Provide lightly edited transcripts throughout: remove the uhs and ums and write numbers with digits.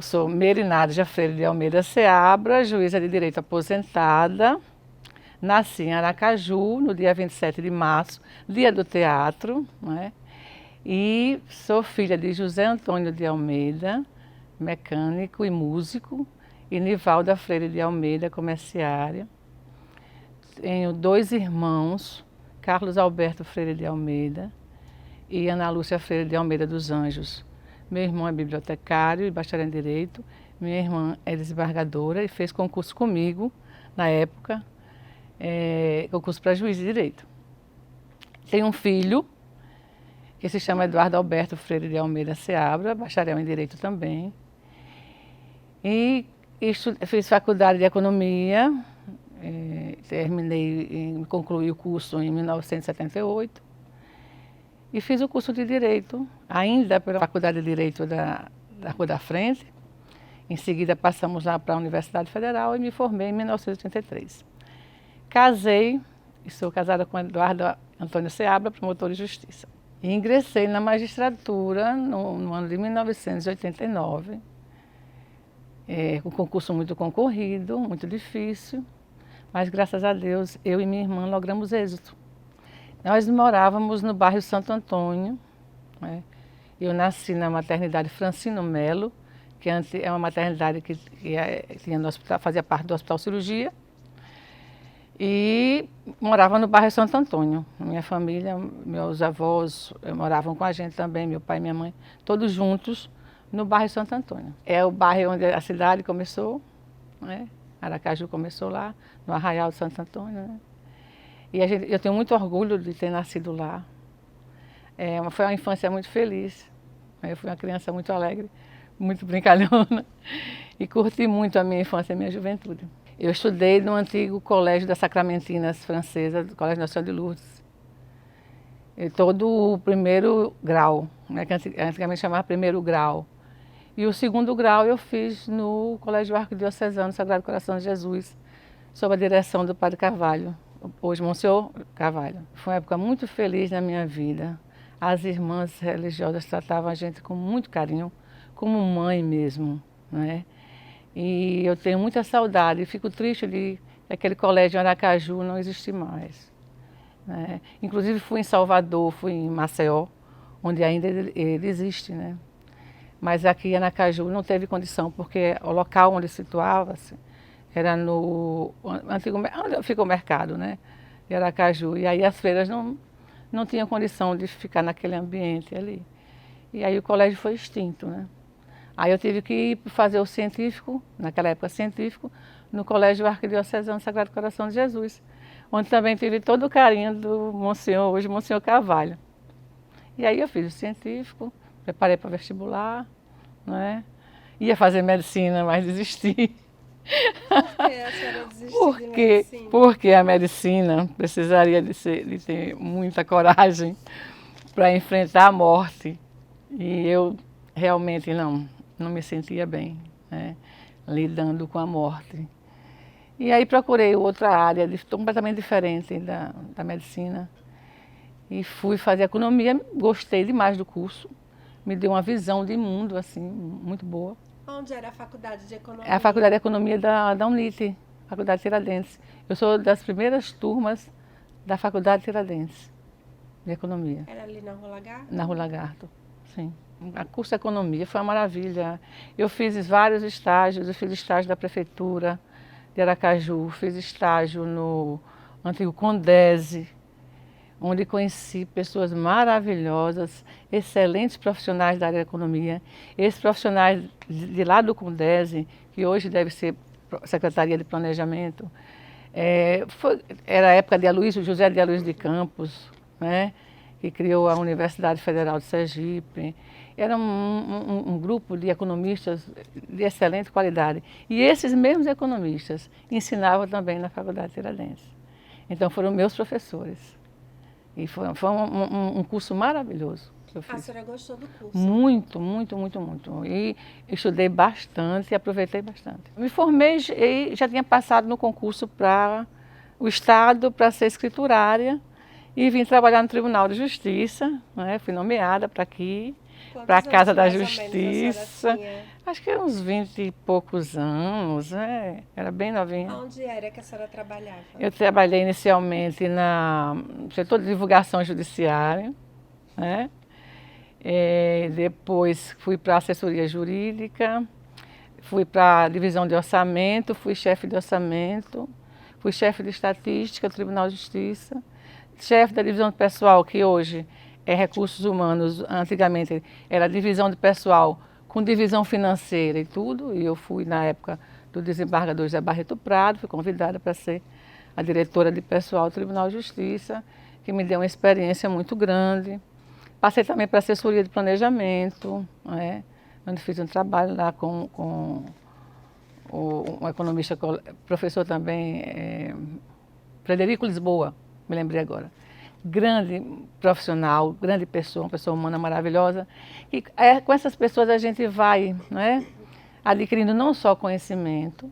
sou Merinádia Freire de Almeida Seabra, juíza de direito aposentada. Nasci em Aracaju, no dia 27 de março, dia do teatro, né? E sou filha de José Antônio de Almeida, mecânico e músico, e Nivalda Freire de Almeida, comerciária. Tenho 2 irmãos, Carlos Alberto Freire de Almeida e Ana Lúcia Freire de Almeida dos Anjos. Meu irmão é bibliotecário e bacharel em Direito. Minha irmã é desembargadora e fez concurso comigo, na época, concurso para juiz de Direito. Tenho um filho, que se chama Eduardo Alberto Freire de Almeida Seabra, bacharel em Direito também. E fiz faculdade de Economia, concluí o curso em 1978. E fiz o curso de Direito, ainda pela Faculdade de Direito da Rua da Frente. Em seguida passamos lá para a Universidade Federal e me formei em 1983. Casei, e sou casada com Eduardo Antônio Seabra, promotor de Justiça. E ingressei na magistratura no ano de 1989. Um concurso muito concorrido, muito difícil, mas graças a Deus eu e minha irmã logramos êxito. Nós morávamos no bairro Santo Antônio, né? Eu nasci na maternidade Francino Melo, que é uma maternidade que tinha no hospital, fazia parte do Hospital Cirurgia, e morava no bairro Santo Antônio. Minha família, meus avós moravam com a gente também, meu pai e minha mãe, todos juntos no bairro Santo Antônio. É o bairro onde a cidade começou, né? Aracaju começou lá, no Arraial de Santo Antônio, né? E eu tenho muito orgulho de ter nascido lá. Foi uma infância muito feliz. Eu fui uma criança muito alegre, muito brincalhona. E curti muito a minha infância e a minha juventude. Eu estudei no antigo colégio das Sacramentinas francesas, do Colégio Nacional de Lourdes. Todo o primeiro grau, né, que antigamente chamava primeiro grau. E o segundo grau eu fiz no Colégio Arquidiocesano Sagrado Coração de Jesus, sob a direção do Padre Carvalho. Hoje, Monsenhor Carvalho. Foi uma época muito feliz na minha vida. As irmãs religiosas tratavam a gente com muito carinho, como mãe mesmo, né? E eu tenho muita saudade e fico triste de aquele colégio em Aracaju não existir mais, né? Inclusive fui em Salvador, fui em Maceió, onde ainda ele existe, né? Mas aqui em Aracaju não teve condição, porque o local onde situava-se era no antigo, onde fica o mercado, né, de Aracaju. E aí as freiras não tinham condição de ficar naquele ambiente ali. E aí o colégio foi extinto, né. Aí eu tive que ir fazer o científico, naquela época científico, no Colégio Arquidiocesano Sagrado Coração de Jesus, onde também tive todo o carinho do Monsenhor, hoje Monsenhor Carvalho. E aí eu fiz o científico, preparei para vestibular, né, ia fazer medicina, mas desisti. Por que a senhora desistiu de medicina? Porque a medicina precisaria de ter muita coragem para enfrentar a morte. E eu realmente não me sentia bem, né, lidando com a morte. E aí procurei outra área completamente diferente da medicina. E fui fazer economia, gostei demais do curso. Me deu uma visão de mundo assim, muito boa. Onde era a faculdade de economia? É a faculdade de economia da UNIT, Faculdade Tiradentes. Eu sou das primeiras turmas da Faculdade Tiradentes, de economia. Era ali na Rua Lagarto? Na Rua Lagarto, sim. A curso de economia foi uma maravilha. Eu fiz vários estágios, eu fiz estágio da prefeitura de Aracaju, fiz estágio no antigo Condese, onde conheci pessoas maravilhosas, excelentes profissionais da área da economia. Esses profissionais de lá do Condese, que hoje deve ser Secretaria de Planejamento, era a época de José de Aloysio de Campos, né, que criou a Universidade Federal de Sergipe. Era um grupo de economistas de excelente qualidade. E esses mesmos economistas ensinavam também na Faculdade Tiradentes. Então foram meus professores. E foi um curso maravilhoso que eu fiz. A senhora gostou do curso? Muito, muito, muito, muito. E estudei bastante e aproveitei bastante. Me formei e já tinha passado no concurso para o Estado, para ser escriturária. E vim trabalhar no Tribunal de Justiça, né? Fui nomeada para aqui. para a Casa da mais ou menos a Justiça. senhora tinha? Acho que uns 20 e poucos anos, era bem novinha. Onde era que a senhora trabalhava? Eu trabalhei inicialmente no setor de divulgação judiciária, né? Depois fui para a assessoria jurídica, fui para a divisão de orçamento, fui chefe de orçamento, fui chefe de estatística do Tribunal de Justiça, chefe da divisão de pessoal, que hoje é recursos humanos, antigamente era divisão de pessoal com divisão financeira e tudo, e eu fui na época do desembargador José Barreto Prado, fui convidada para ser a diretora de pessoal do Tribunal de Justiça, que me deu uma experiência muito grande. Passei também para a assessoria de planejamento, onde fiz um trabalho lá com um economista, professor também, Frederico Lisboa, me lembrei agora. Grande profissional, grande pessoa, uma pessoa humana maravilhosa. E com essas pessoas a gente vai, adquirindo não só conhecimento,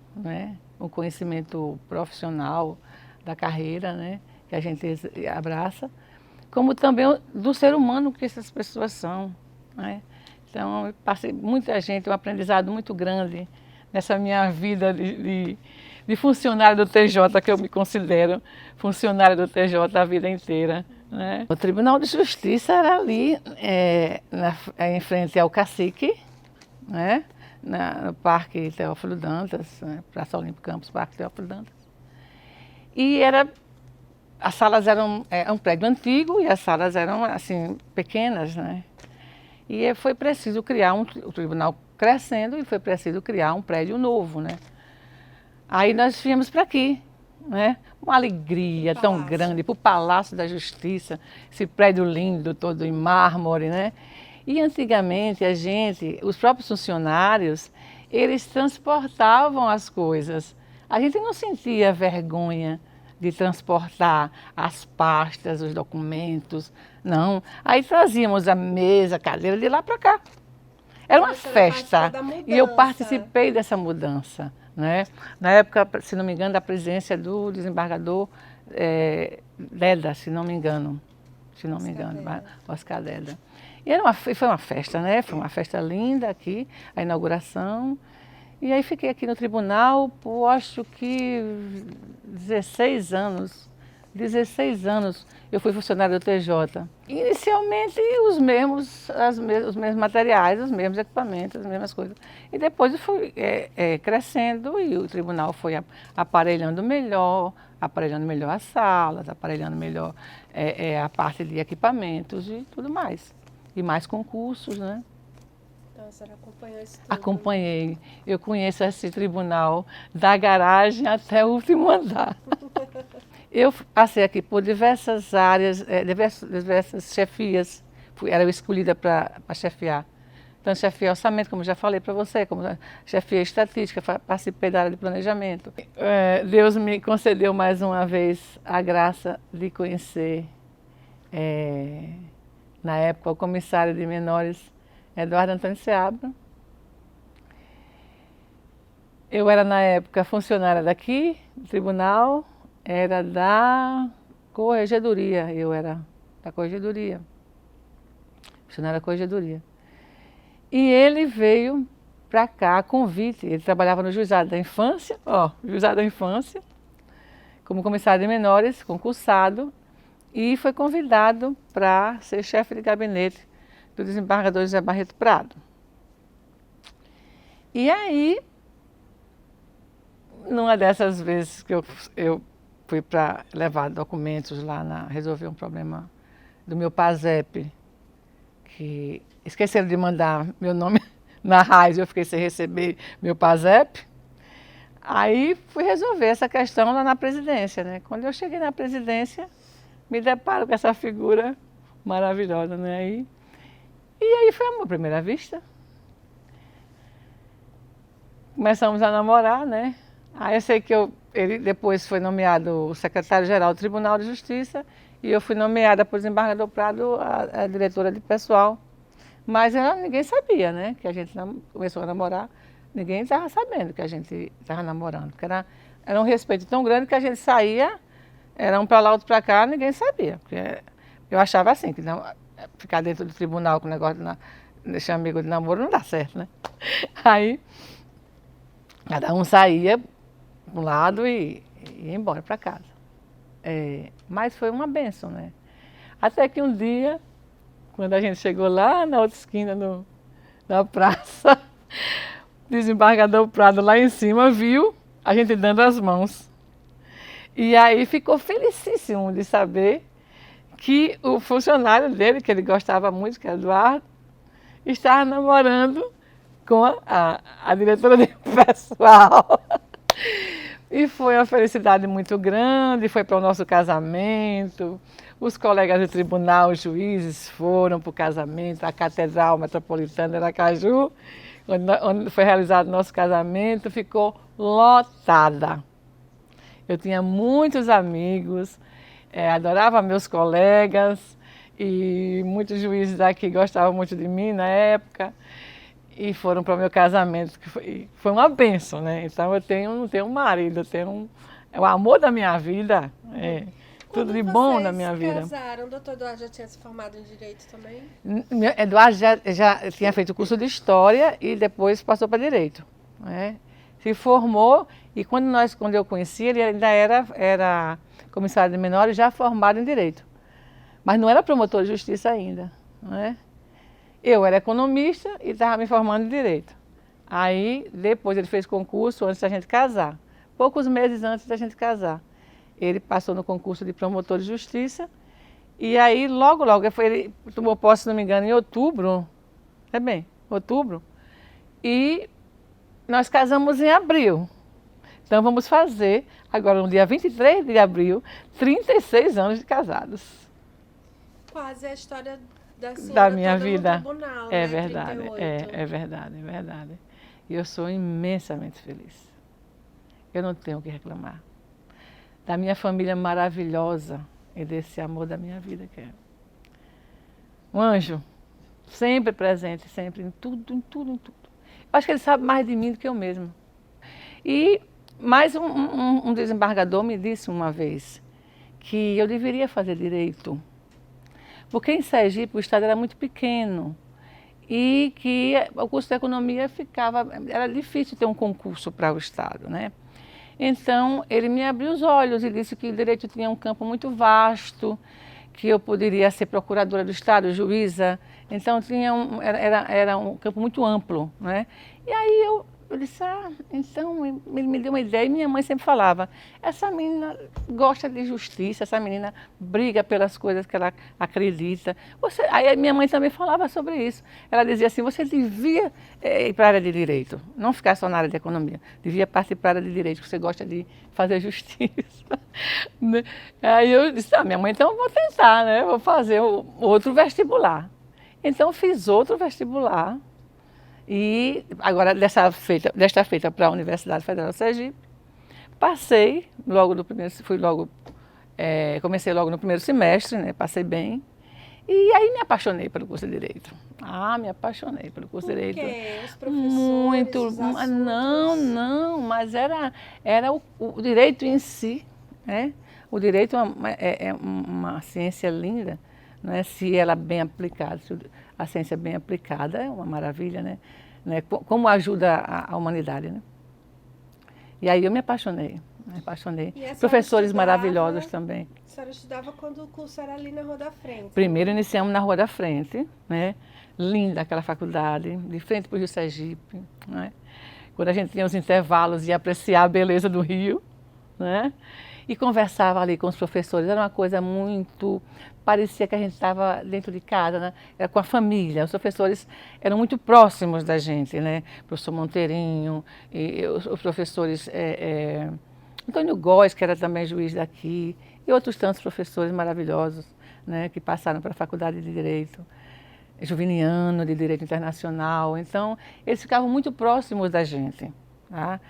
o conhecimento profissional da carreira, que a gente abraça, como também do ser humano que essas pessoas são. Então, eu passei muita gente, um aprendizado muito grande nessa minha vida de funcionária do TJ, que eu me considero funcionária do TJ a vida inteira. O Tribunal de Justiça era ali, em frente ao Cacique, no Parque Teófilo Dantas, Praça Olímpico Campos, Parque Teófilo Dantas. E as salas eram um prédio antigo e as salas eram assim pequenas, E foi preciso criar o tribunal crescendo e foi preciso criar um prédio novo, Aí nós viemos para aqui, Uma alegria tão grande para o Palácio da Justiça, esse prédio lindo todo em mármore, E antigamente os próprios funcionários, eles transportavam as coisas. A gente não sentia vergonha de transportar as pastas, os documentos, não. Aí trazíamos a mesa, a cadeira de lá para cá. Era uma festa e eu participei dessa mudança. Na época, se não me engano, da presidência do desembargador Deda, se não me engano, Oscar Deda. E foi uma festa, Foi uma festa linda aqui, a inauguração. E aí fiquei aqui no tribunal por acho que 16 anos. 16 anos eu fui funcionária do TJ. Inicialmente os mesmos materiais, os mesmos equipamentos, as mesmas coisas. E depois eu fui crescendo e o tribunal foi aparelhando melhor as salas, aparelhando melhor a parte de equipamentos e tudo mais. E mais concursos, Então a senhora acompanhou isso tudo? Acompanhei. Eu conheço esse tribunal da garagem até o último andar. Eu passei aqui por diversas áreas, diversas chefias. Era escolhida para chefiar. Então, chefiei orçamento, como já falei para você, como chefiei estatística, participei da área de planejamento. Deus me concedeu mais uma vez a graça de conhecer, na época, o comissário de menores, Eduardo Antônio Seabra. Eu era, na época, funcionária daqui, do tribunal, era da corregedoria, eu era da corregedoria, funcionária da corregedoria. E ele veio para cá a convite, ele trabalhava no Juizado da Infância, Juizado da Infância, como comissário de menores, concursado, e foi convidado para ser chefe de gabinete do desembargador José Barreto Prado. E aí, numa dessas vezes que eu fui para levar documentos lá, resolver um problema do meu PASEP, que esqueceram de mandar meu nome na RAIS, eu fiquei sem receber meu PASEP. Aí fui resolver essa questão lá na presidência, Quando eu cheguei na presidência, me deparo com essa figura maravilhosa, E aí foi amor à primeira vista. Começamos a namorar, Aí eu sei que ele depois foi nomeado secretário-geral do Tribunal de Justiça e eu fui nomeada por desembargador Prado a diretora de pessoal. Mas ninguém sabia, que a gente começou a namorar. Ninguém estava sabendo que a gente estava namorando. Porque era um respeito tão grande que a gente saía, era um para lá, outro para cá, ninguém sabia. Porque eu achava assim, que não, ficar dentro do tribunal com o negócio deixar amigo de namoro não dá certo, né? Aí, cada um saía para um lado e ia embora para casa. Mas foi uma bênção, né? Até que um dia, quando a gente chegou lá na outra esquina da praça, o desembargador Prado lá em cima viu a gente dando as mãos. E aí ficou felicíssimo de saber que o funcionário dele, que ele gostava muito, que era Eduardo, estava namorando com a diretora de pessoal. E foi uma felicidade muito grande, foi para o nosso casamento. Os colegas do tribunal, os juízes foram para o casamento, a Catedral Metropolitana de Aracaju, onde foi realizado o nosso casamento, ficou lotada. Eu tinha muitos amigos, adorava meus colegas e muitos juízes daqui gostavam muito de mim na época e foram para o meu casamento, que foi uma bênção, né? Então não tenho um marido, eu tenho o amor da minha vida, tudo de bom na minha vida. Quando vocês casaram, o doutor Eduardo já tinha se formado em Direito também? Eduardo já tinha feito o curso de História e depois passou para Direito, né? Se formou e quando eu conheci ele ainda era comissário de menores já formado em Direito. Mas não era promotor de justiça ainda, né? Eu era economista e estava me formando em Direito. Aí depois ele fez concurso antes da gente casar. Poucos meses antes da gente casar. Ele passou no concurso de promotor de justiça e aí logo ele tomou posse, se não me engano, em outubro, outubro, e nós casamos em abril. Então vamos fazer, agora no dia 23 de abril, 36 anos de casados. Quase a história da minha vida. No tribunal, É né? verdade, 38. é verdade, é verdade. E eu sou imensamente feliz. Eu não tenho o que reclamar. Da minha família maravilhosa e desse amor da minha vida que é um anjo, sempre presente, sempre em tudo, em tudo, em tudo. Eu acho que ele sabe mais de mim do que eu mesma. E mais um desembargador me disse uma vez que eu deveria fazer direito, porque em Sergipe o estado era muito pequeno e que o curso de economia era difícil ter um concurso para o estado, né? Então ele me abriu os olhos e disse que o direito tinha um campo muito vasto, que eu poderia ser procuradora do estado, juíza. Então era um campo muito amplo, né? E aí eu disse, então ele me deu uma ideia e minha mãe sempre falava, essa menina gosta de justiça, essa menina briga pelas coisas que ela acredita. Aí minha mãe também falava sobre isso. Ela dizia assim, você devia ir para a área de direito, não ficar só na área de economia, devia partir para a área de direito, que você gosta de fazer justiça. Aí eu disse, minha mãe, então eu vou tentar, né? Vou fazer outro vestibular. Então fiz outro vestibular. E agora, desta feita para a Universidade Federal de Sergipe, passei logo no primeiro, comecei logo no primeiro semestre, né? Passei bem. E aí me apaixonei pelo curso de Direito. Me apaixonei pelo curso de Direito. Por quê? Os professores, muito, os assuntos? não, mas era o direito em si, né? O direito é uma ciência linda, né? Se ela é bem aplicada, se a ciência bem aplicada é uma maravilha, né? Como ajuda a humanidade, né? E aí eu me apaixonei. Professores maravilhosos também. A senhora estudava quando o curso era ali na Rua da Frente? Primeiro iniciamos na Rua da Frente, né? Linda aquela faculdade, de frente para o Rio Sergipe, né? Quando a gente tinha os intervalos e apreciar a beleza do Rio, né? E conversava ali com os professores, era uma coisa muito... Parecia que a gente estava dentro de casa, né? Era com a família, os professores eram muito próximos da gente, né? O professor Monteirinho, e os professores Antônio Góes, que era também juiz daqui, e outros tantos professores maravilhosos, né? Que passaram para a Faculdade de Direito, Juviniano, de Direito Internacional. Então, eles ficavam muito próximos da gente, tá?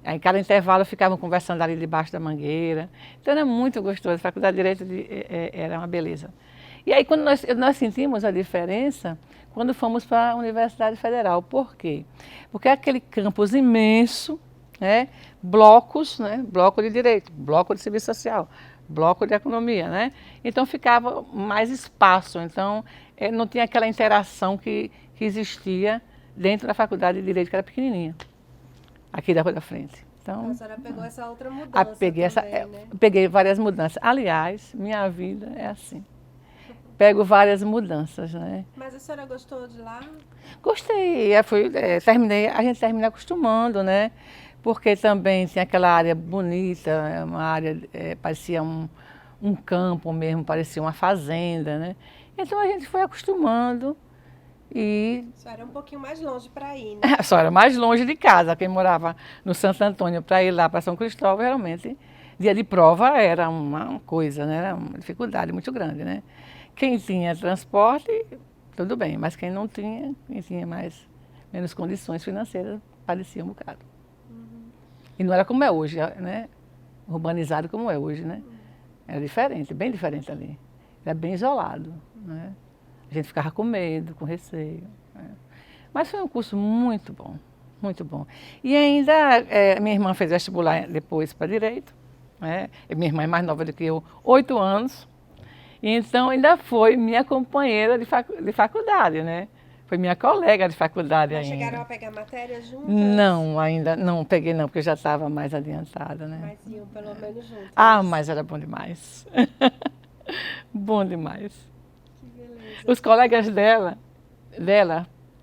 Em cada intervalo ficavam conversando ali debaixo da mangueira. Então era muito gostoso, a Faculdade de Direito era uma beleza. E aí quando nós sentimos a diferença, quando fomos para a Universidade Federal. Por quê? Porque é aquele campus imenso, né? Blocos, né? Bloco de Direito, bloco de Serviço Social, bloco de Economia, né? Então ficava mais espaço, então não tinha aquela interação que existia dentro da faculdade de Direito, que era pequenininha, aqui da Rua da Frente. Então, a senhora pegou essa outra mudança né? Peguei várias mudanças. Aliás, minha vida é assim. Pego várias mudanças, né? Mas a senhora gostou de lá? Gostei. A gente termina acostumando, né? Porque também tinha aquela área bonita, uma área, parecia um campo mesmo, parecia uma fazenda, né? Então a gente foi acostumando. E só era um pouquinho mais longe para ir, né? Só era mais longe de casa. Quem morava no Santo Antônio para ir lá para São Cristóvão, realmente, dia de prova era uma coisa, né? Era uma dificuldade muito grande, né? Quem tinha transporte, tudo bem, mas quem não tinha, quem tinha menos condições financeiras, parecia um bocado. E não era como é hoje, né? Urbanizado como é hoje, né? Era diferente, bem diferente ali. Era bem isolado, né? A gente ficava com medo, com receio. Né? Mas foi um curso muito bom, muito bom. E ainda, minha irmã fez vestibular depois para Direito. Né? Minha irmã é mais nova do que eu, 8 anos. E então ainda foi minha companheira de faculdade, né? Foi minha colega de faculdade ainda. Chegaram a pegar matérias juntas? Não, ainda não peguei não, porque eu já estava mais adiantada, né? Mas iam pelo menos juntas. Ah, mas era bom demais. Bom demais. Os colegas dela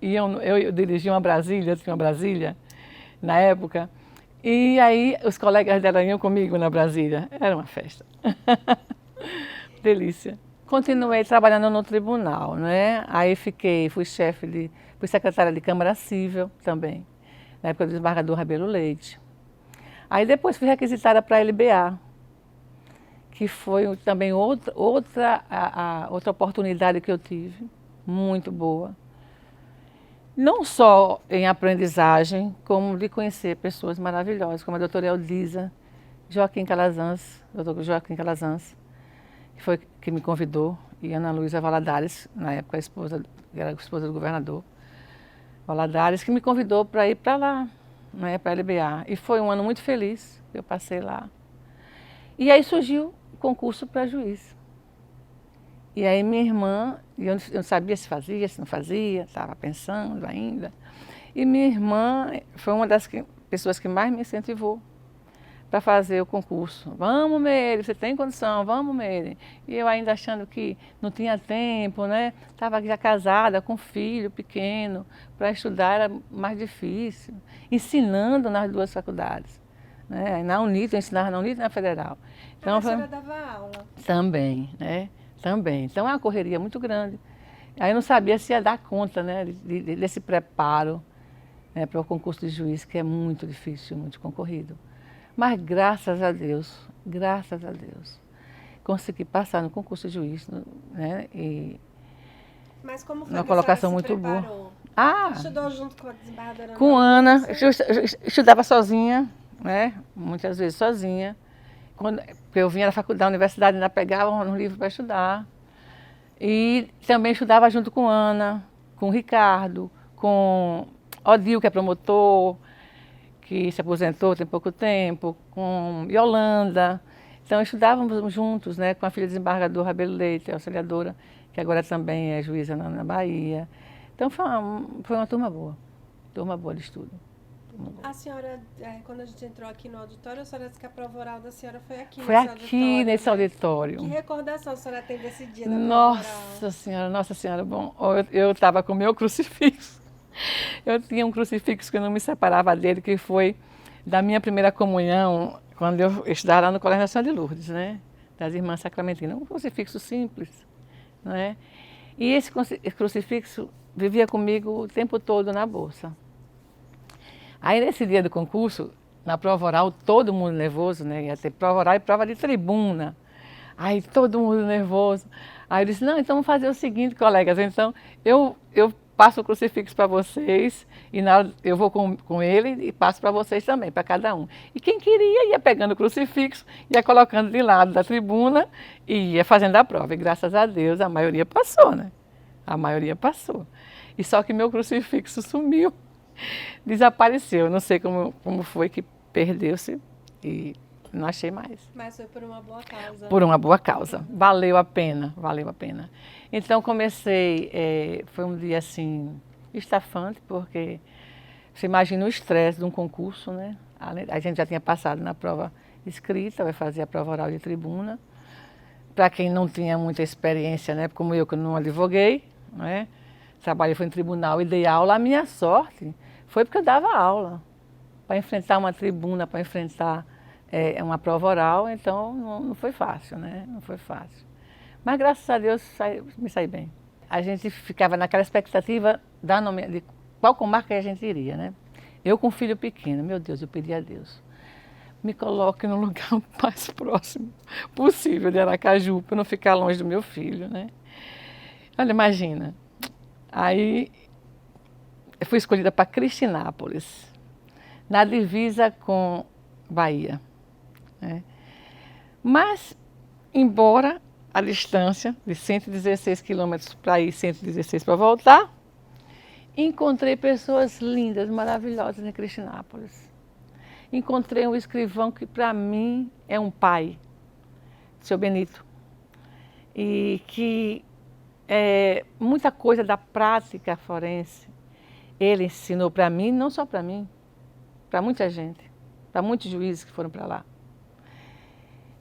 eu dirigia uma Brasília, tinha uma Brasília na época, e aí os colegas dela iam comigo na Brasília. Era uma festa. Delícia. Continuei trabalhando no tribunal, né? Aí fui secretária de Câmara Civil também, na época do desembargador Rabelo Leite. Aí depois fui requisitada para a LBA, que foi também outra oportunidade que eu tive, muito boa. Não só em aprendizagem, como de conhecer pessoas maravilhosas, como a doutora Eldisa, doutor Joaquim Calazans, que foi que me convidou, e Ana Luísa Valadares, na época era a esposa do governador Valadares, que me convidou para ir para lá, né, para a LBA. E foi um ano muito feliz que eu passei lá. E aí surgiu concurso para juiz. E aí minha irmã, eu não sabia se fazia, se não fazia, estava pensando ainda. E minha irmã foi uma das pessoas que mais me incentivou para fazer o concurso. Vamos, Meire, você tem condição, vamos, Meire. E eu ainda achando que não tinha tempo, né? Estava já casada, com filho pequeno, para estudar era mais difícil. Ensinando nas duas faculdades. Né? Na UNITA, eu ensinava na UNITA e na Federal. Então, a senhora dava aula? Também, né? Também. Então é uma correria muito grande. Aí eu não sabia se ia dar conta, né, desse preparo, né, para o concurso de juiz, que é muito difícil, muito concorrido. Mas graças a Deus, consegui passar no concurso de juiz, né? E mas como foi uma que colocação a muito boa. Ah, estudou junto com a desembargadora? Com Ana, estudava sozinha, né? Muitas vezes sozinha. Quando eu vinha da faculdade, da universidade, ainda pegava um livro para estudar. E também estudava junto com Ana, com Ricardo, com Odil, que é promotor, que se aposentou tem pouco tempo, com Yolanda. Então estudávamos juntos, né, com a filha do desembargador Rabelo Leite, auxiliadora, que agora também é juíza na Bahia. Então foi uma turma boa de estudo. A senhora, quando a gente entrou aqui no auditório, a senhora disse que a prova oral da senhora foi aqui nesse auditório. Que recordação a senhora tem desse dia da Nossa Senhora, bom, eu estava com o meu crucifixo. Eu tinha um crucifixo que eu não me separava dele, que foi da minha primeira comunhão, quando eu estudava lá no Colégio Nacional de Lourdes, né? Das Irmãs Sacramentinas. Um crucifixo simples, não é? E esse crucifixo vivia comigo o tempo todo na bolsa. Aí nesse dia do concurso, na prova oral, todo mundo nervoso, né? Ia ter prova oral e prova de tribuna. Aí todo mundo nervoso. Aí eu disse, não, então vamos fazer o seguinte, colegas, então eu passo o crucifixo para vocês e na hora eu vou com ele e passo para vocês também, para cada um. E quem queria ia pegando o crucifixo, ia colocando de lado da tribuna e ia fazendo a prova. E graças a Deus a maioria passou, né? A maioria passou. E só que meu crucifixo sumiu. Desapareceu, não sei como foi que perdeu-se e não achei mais. Mas foi por uma boa causa. Por uma boa causa. Valeu a pena, valeu a pena. Então comecei, foi um dia assim, estafante, porque você imagina o estresse de um concurso, né? A gente já tinha passado na prova escrita, vai fazer a prova oral de tribuna. Para quem não tinha muita experiência, né? Como eu, que não advoguei, né? Trabalhei foi em tribunal e dei aula. A minha sorte foi porque eu dava aula. Para enfrentar uma tribuna, para enfrentar uma prova oral, então não foi fácil, né? Não foi fácil. Mas graças a Deus me saí bem. A gente ficava naquela expectativa de qual comarca a gente iria, né? Eu com um filho pequeno, meu Deus, eu pedi a Deus, me coloque no lugar mais próximo possível de Aracaju, para não ficar longe do meu filho, né? Olha, imagina. Aí eu fui escolhida para Cristinápolis, na divisa com Bahia, né? Mas, embora a distância de 116 quilômetros para ir, 116 para voltar, encontrei pessoas lindas, maravilhosas em Cristinápolis. Encontrei um escrivão que para mim é um pai, seu Benito, e que muita coisa da prática forense ele ensinou para mim, não só para mim, para muita gente, para muitos juízes que foram para lá.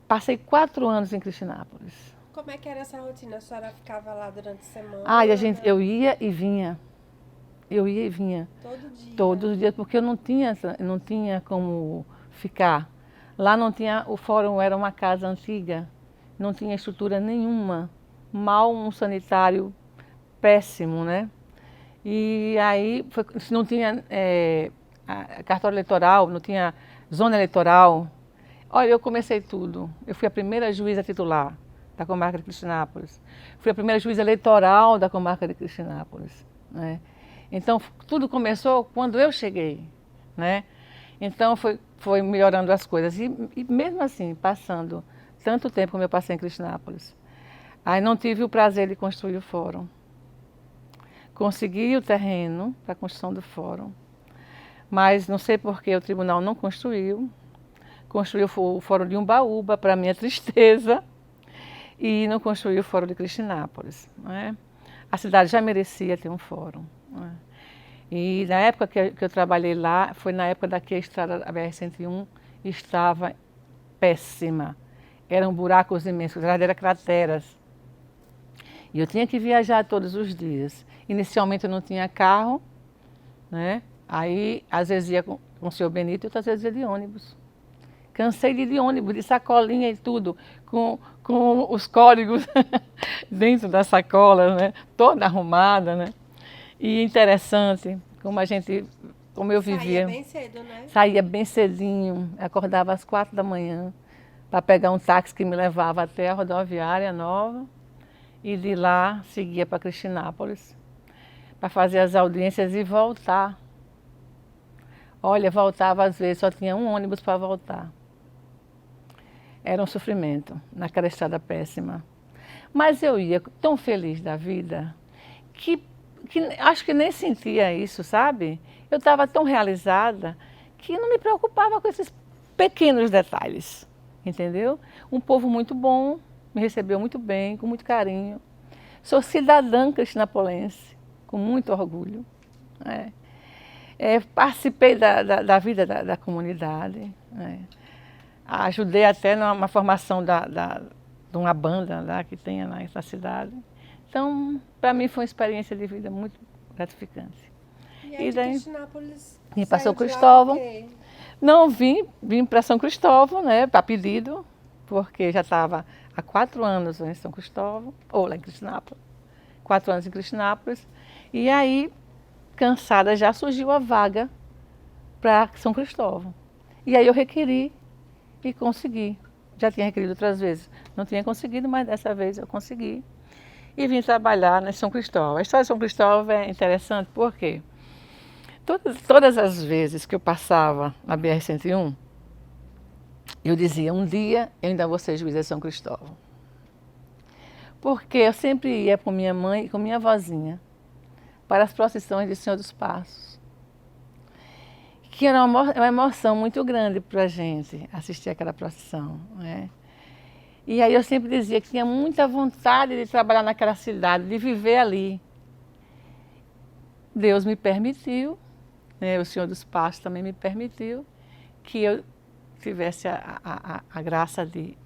Passei 4 anos em Cristinápolis. Como é que era essa rotina? A senhora ficava lá durante a semana? Eu ia e vinha. Eu ia e vinha. Todo dia? Todos os dias, porque eu não tinha como ficar. Lá não tinha, o fórum era uma casa antiga, não tinha estrutura nenhuma, mal um sanitário péssimo, né? E aí, não tinha cartório eleitoral, não tinha zona eleitoral. Olha, eu comecei tudo. Eu fui a primeira juíza titular da comarca de Cristinápolis. Fui a primeira juíza eleitoral da comarca de Cristinápolis, né? Então, tudo começou quando eu cheguei, né? Então, foi melhorando as coisas. E mesmo assim, passando tanto tempo como eu passei em Cristinápolis, aí não tive o prazer de construir o fórum. Consegui o terreno para a construção do fórum, mas não sei por que o tribunal não construiu. Construiu o fórum de Umbaúba, para minha tristeza, e não construiu o fórum de Cristinápolis, né? A cidade já merecia ter um fórum, né? E na época que eu trabalhei lá, foi na época da que a estrada da BR-101 estava péssima. Eram buracos imensos, eram crateras. E eu tinha que viajar todos os dias. Inicialmente eu não tinha carro, né? Aí às vezes ia com o senhor Benito e outras vezes ia de ônibus. Cansei de ir de ônibus, de sacolinha e tudo, com os códigos dentro da sacola, né? Toda arrumada, né? E interessante, como eu vivia. Saía bem cedo, né? Saía bem cedinho, acordava às 4 da manhã para pegar um táxi que me levava até a rodoviária nova e de lá seguia para Cristinápolis para fazer as audiências e voltar. Olha, voltava às vezes, só tinha um ônibus para voltar. Era um sofrimento, naquela estrada péssima. Mas eu ia tão feliz da vida que acho que nem sentia isso, sabe? Eu estava tão realizada que não me preocupava com esses pequenos detalhes, entendeu? Um povo muito bom, me recebeu muito bem, com muito carinho. Sou cidadã cristinapolense, com muito orgulho, né? Participei da vida da comunidade, né? Ajudei até numa formação de uma banda lá que tem na cidade. Então, para mim foi uma experiência de vida muito gratificante. E aí, de Cristinápolis, vim para São saiu de lá Cristóvão. por quê? Não, vim para São Cristóvão, né, para pedido, porque já estava há 4 anos em São Cristóvão, ou lá em Cristinápolis, 4 anos em Cristinápolis. E aí, cansada, já surgiu a vaga para São Cristóvão. E aí eu requeri e consegui. Já tinha requerido outras vezes. Não tinha conseguido, mas dessa vez eu consegui. E vim trabalhar em São Cristóvão. A história de São Cristóvão é interessante porque todas as vezes que eu passava na BR-101, eu dizia, um dia eu ainda vou ser juíza de São Cristóvão. Porque eu sempre ia com minha mãe e com minha vozinha para as procissões de Senhor dos Passos, que era uma emoção muito grande para a gente assistir aquela procissão, né? E aí eu sempre dizia que tinha muita vontade de trabalhar naquela cidade, de viver ali. Deus me permitiu, né? O Senhor dos Passos também me permitiu que eu tivesse a graça de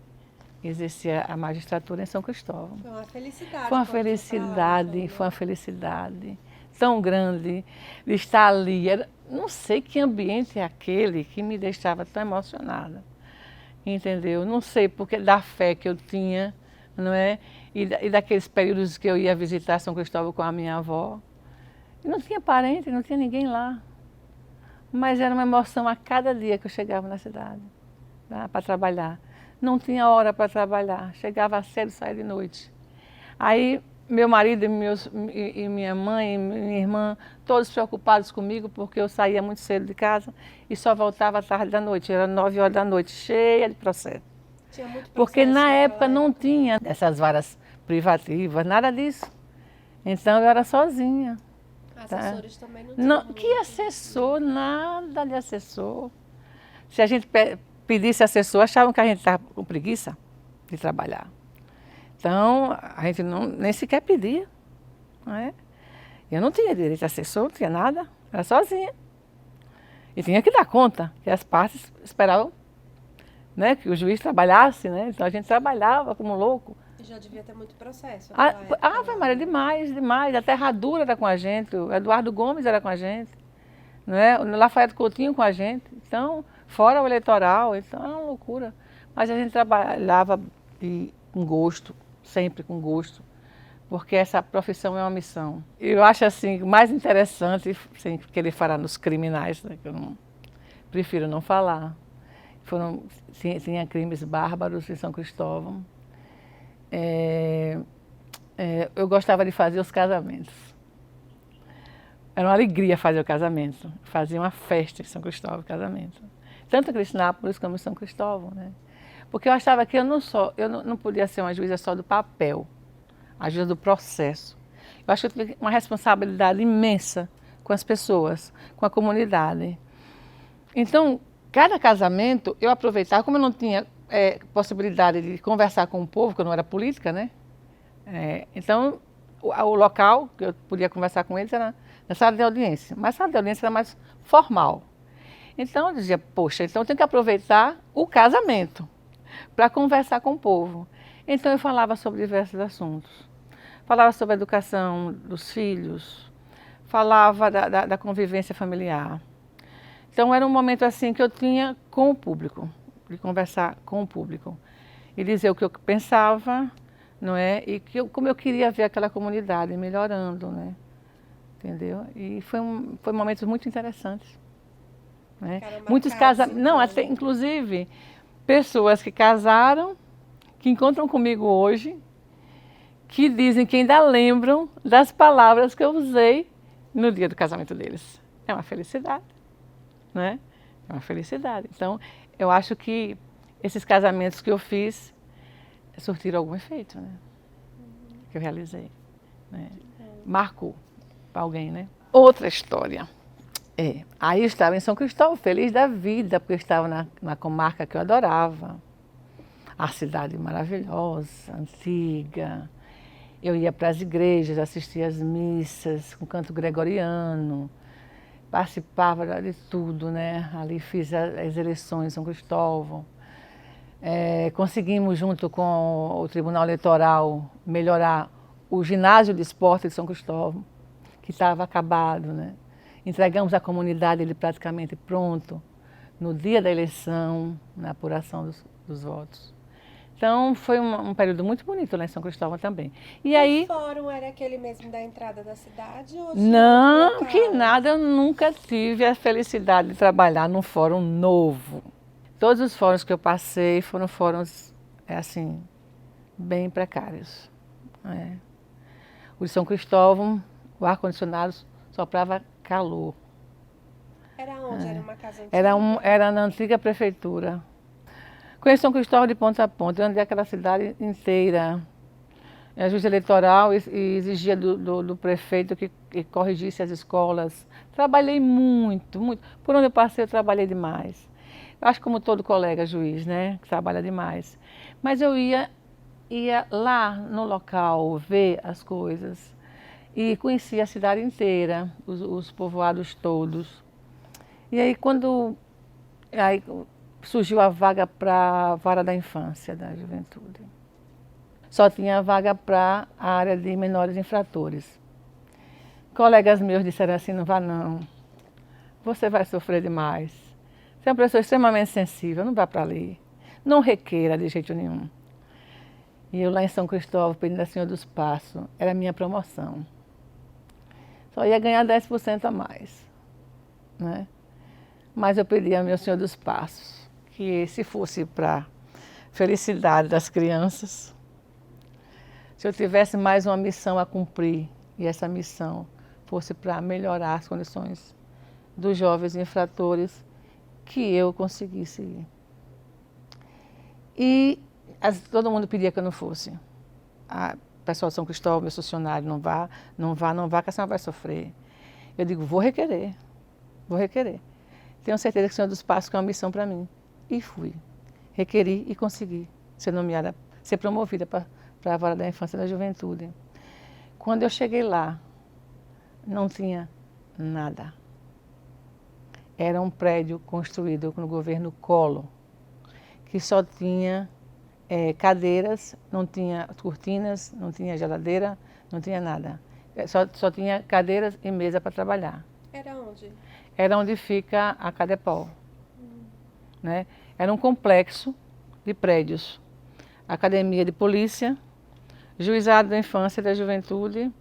exercer a magistratura em São Cristóvão. Foi uma felicidade. Foi uma felicidade, foi uma felicidade tão grande de estar ali. Não sei que ambiente é aquele que me deixava tão emocionada, entendeu? Não sei porque da fé que eu tinha, não é? E daqueles períodos que eu ia visitar São Cristóvão com a minha avó. E não tinha parente, não tinha ninguém lá. Mas era uma emoção a cada dia que eu chegava na cidade, tá? Para trabalhar. Não tinha hora para trabalhar, chegava cedo e saía de noite. Aí meu marido e minha mãe e minha irmã, todos preocupados comigo, porque eu saía muito cedo de casa e só voltava à tarde da noite, era 9 horas da noite, cheia de processo. Tinha muito processo Porque na época naquela não tinha essas varas privativas, nada disso. Então eu era sozinha. Assessores também não Não, tinham que muito. assessor, nada de assessor. Se a gente pedisse assessor, achavam que a gente estava com preguiça de trabalhar. Então, a gente nem sequer pedia. Não é? Eu não tinha direito a assessor, não tinha nada, era sozinha. E tinha que dar conta, que as partes esperavam, né, que o juiz trabalhasse, né? Então a gente trabalhava como louco. Já devia ter muito processo. Ave Maria, demais, demais. A Terradura era com a gente, o Eduardo Gomes era com a gente, não é? O Lafayette Coutinho com a gente. Então, fora o eleitoral, então era uma loucura. Mas a gente trabalhava com gosto, sempre com gosto, porque essa profissão é uma missão. Eu acho assim, o mais interessante, sem querer falar nos criminais, né, que eu prefiro não falar. Tinha crimes bárbaros em São Cristóvão. Eu gostava de fazer os casamentos. Era uma alegria fazer o casamento. Fazia uma festa em São Cristóvão, casamento. Tanto em Cristinápolis como em São Cristóvão, né? Porque eu achava que eu não podia ser uma juíza só do papel, a juíza do processo. Eu acho que eu tinha uma responsabilidade imensa com as pessoas, com a comunidade. Então, cada casamento eu aproveitava, como eu não tinha possibilidade de conversar com o povo, porque eu não era política, né? Então, o local que eu podia conversar com eles era na sala de audiência, mas a sala de audiência era mais formal. Então, eu dizia, poxa, então eu tenho que aproveitar o casamento para conversar com o povo. Então, eu falava sobre diversos assuntos. Falava sobre a educação dos filhos, falava da convivência familiar. Então, era um momento assim que eu tinha com o público, de conversar com o público e dizer o que eu pensava, não é? E como eu queria ver aquela comunidade melhorando, né? Entendeu? E foi momentos muito interessantes, né? Muitos casamentos, não, até inclusive pessoas que casaram, que encontram comigo hoje, que dizem que ainda lembram das palavras que eu usei no dia do casamento deles. É uma felicidade, né? É uma felicidade. Então, eu acho que esses casamentos que eu fiz surtiram algum efeito, né? Que eu realizei, né? Marcou para alguém, né? Outra história. Aí eu estava em São Cristóvão, feliz da vida, porque eu estava na comarca que eu adorava. A cidade maravilhosa, antiga. Eu ia para as igrejas, assistia às missas com canto gregoriano. Participava de tudo, né? Ali fiz as eleições em São Cristóvão. Conseguimos, junto com o Tribunal Eleitoral, melhorar o ginásio de esporte de São Cristóvão, que estava acabado, né? Entregamos à comunidade ele praticamente pronto, no dia da eleição, na apuração dos votos. Então, foi um período muito bonito lá em São Cristóvão também. E aí, o fórum era aquele mesmo da entrada da cidade? Ou não, que nada, eu nunca tive a felicidade de trabalhar num fórum novo. Todos os fóruns que eu passei foram fóruns, assim, bem precários. O de São Cristóvão, o ar-condicionado soprava calor. Era onde? Era uma casa antiga? Era na antiga prefeitura. Conheci São Cristóvão de ponta a ponta, eu andei aquela cidade inteira. A justiça eleitoral exigia do prefeito que que corrigisse as escolas. Trabalhei muito, muito. Por onde eu passei, eu trabalhei demais. Eu acho como todo colega juiz, né, que trabalha demais. Mas eu ia lá no local ver as coisas e conhecia a cidade inteira, os povoados todos. E aí aí surgiu a vaga para a vara da infância, da juventude. Só tinha vaga para a área de menores infratores. Colegas meus disseram assim, não vá não, você vai sofrer demais. Você é uma pessoa extremamente sensível, não vá para ali. Não requeira de jeito nenhum. E eu lá em São Cristóvão, pedindo a Senhor dos Passos, era a minha promoção. Só ia ganhar 10% a mais, né? Mas eu pedi ao meu Senhor dos Passos que se fosse para felicidade das crianças, se eu tivesse mais uma missão a cumprir, e essa missão fosse para melhorar as condições dos jovens infratores, que eu conseguisse ir. E todo mundo pedia que eu não fosse. O pessoal de São Cristóvão, meu funcionário, não vá, que a senhora vai sofrer. Eu digo, vou requerer. Tenho certeza que o Senhor dos Passos é uma missão para mim. E fui. Requeri e consegui ser nomeada, ser promovida para a vara da infância e da juventude. Quando eu cheguei lá, não tinha nada. Era um prédio construído no governo Collor, que só tinha cadeiras, não tinha cortinas, não tinha geladeira, não tinha nada. Só tinha cadeiras e mesa para trabalhar. Era onde? Era onde fica a Cadepol. Né? Era um complexo de prédios. Academia de Polícia, Juizado da Infância e da Juventude,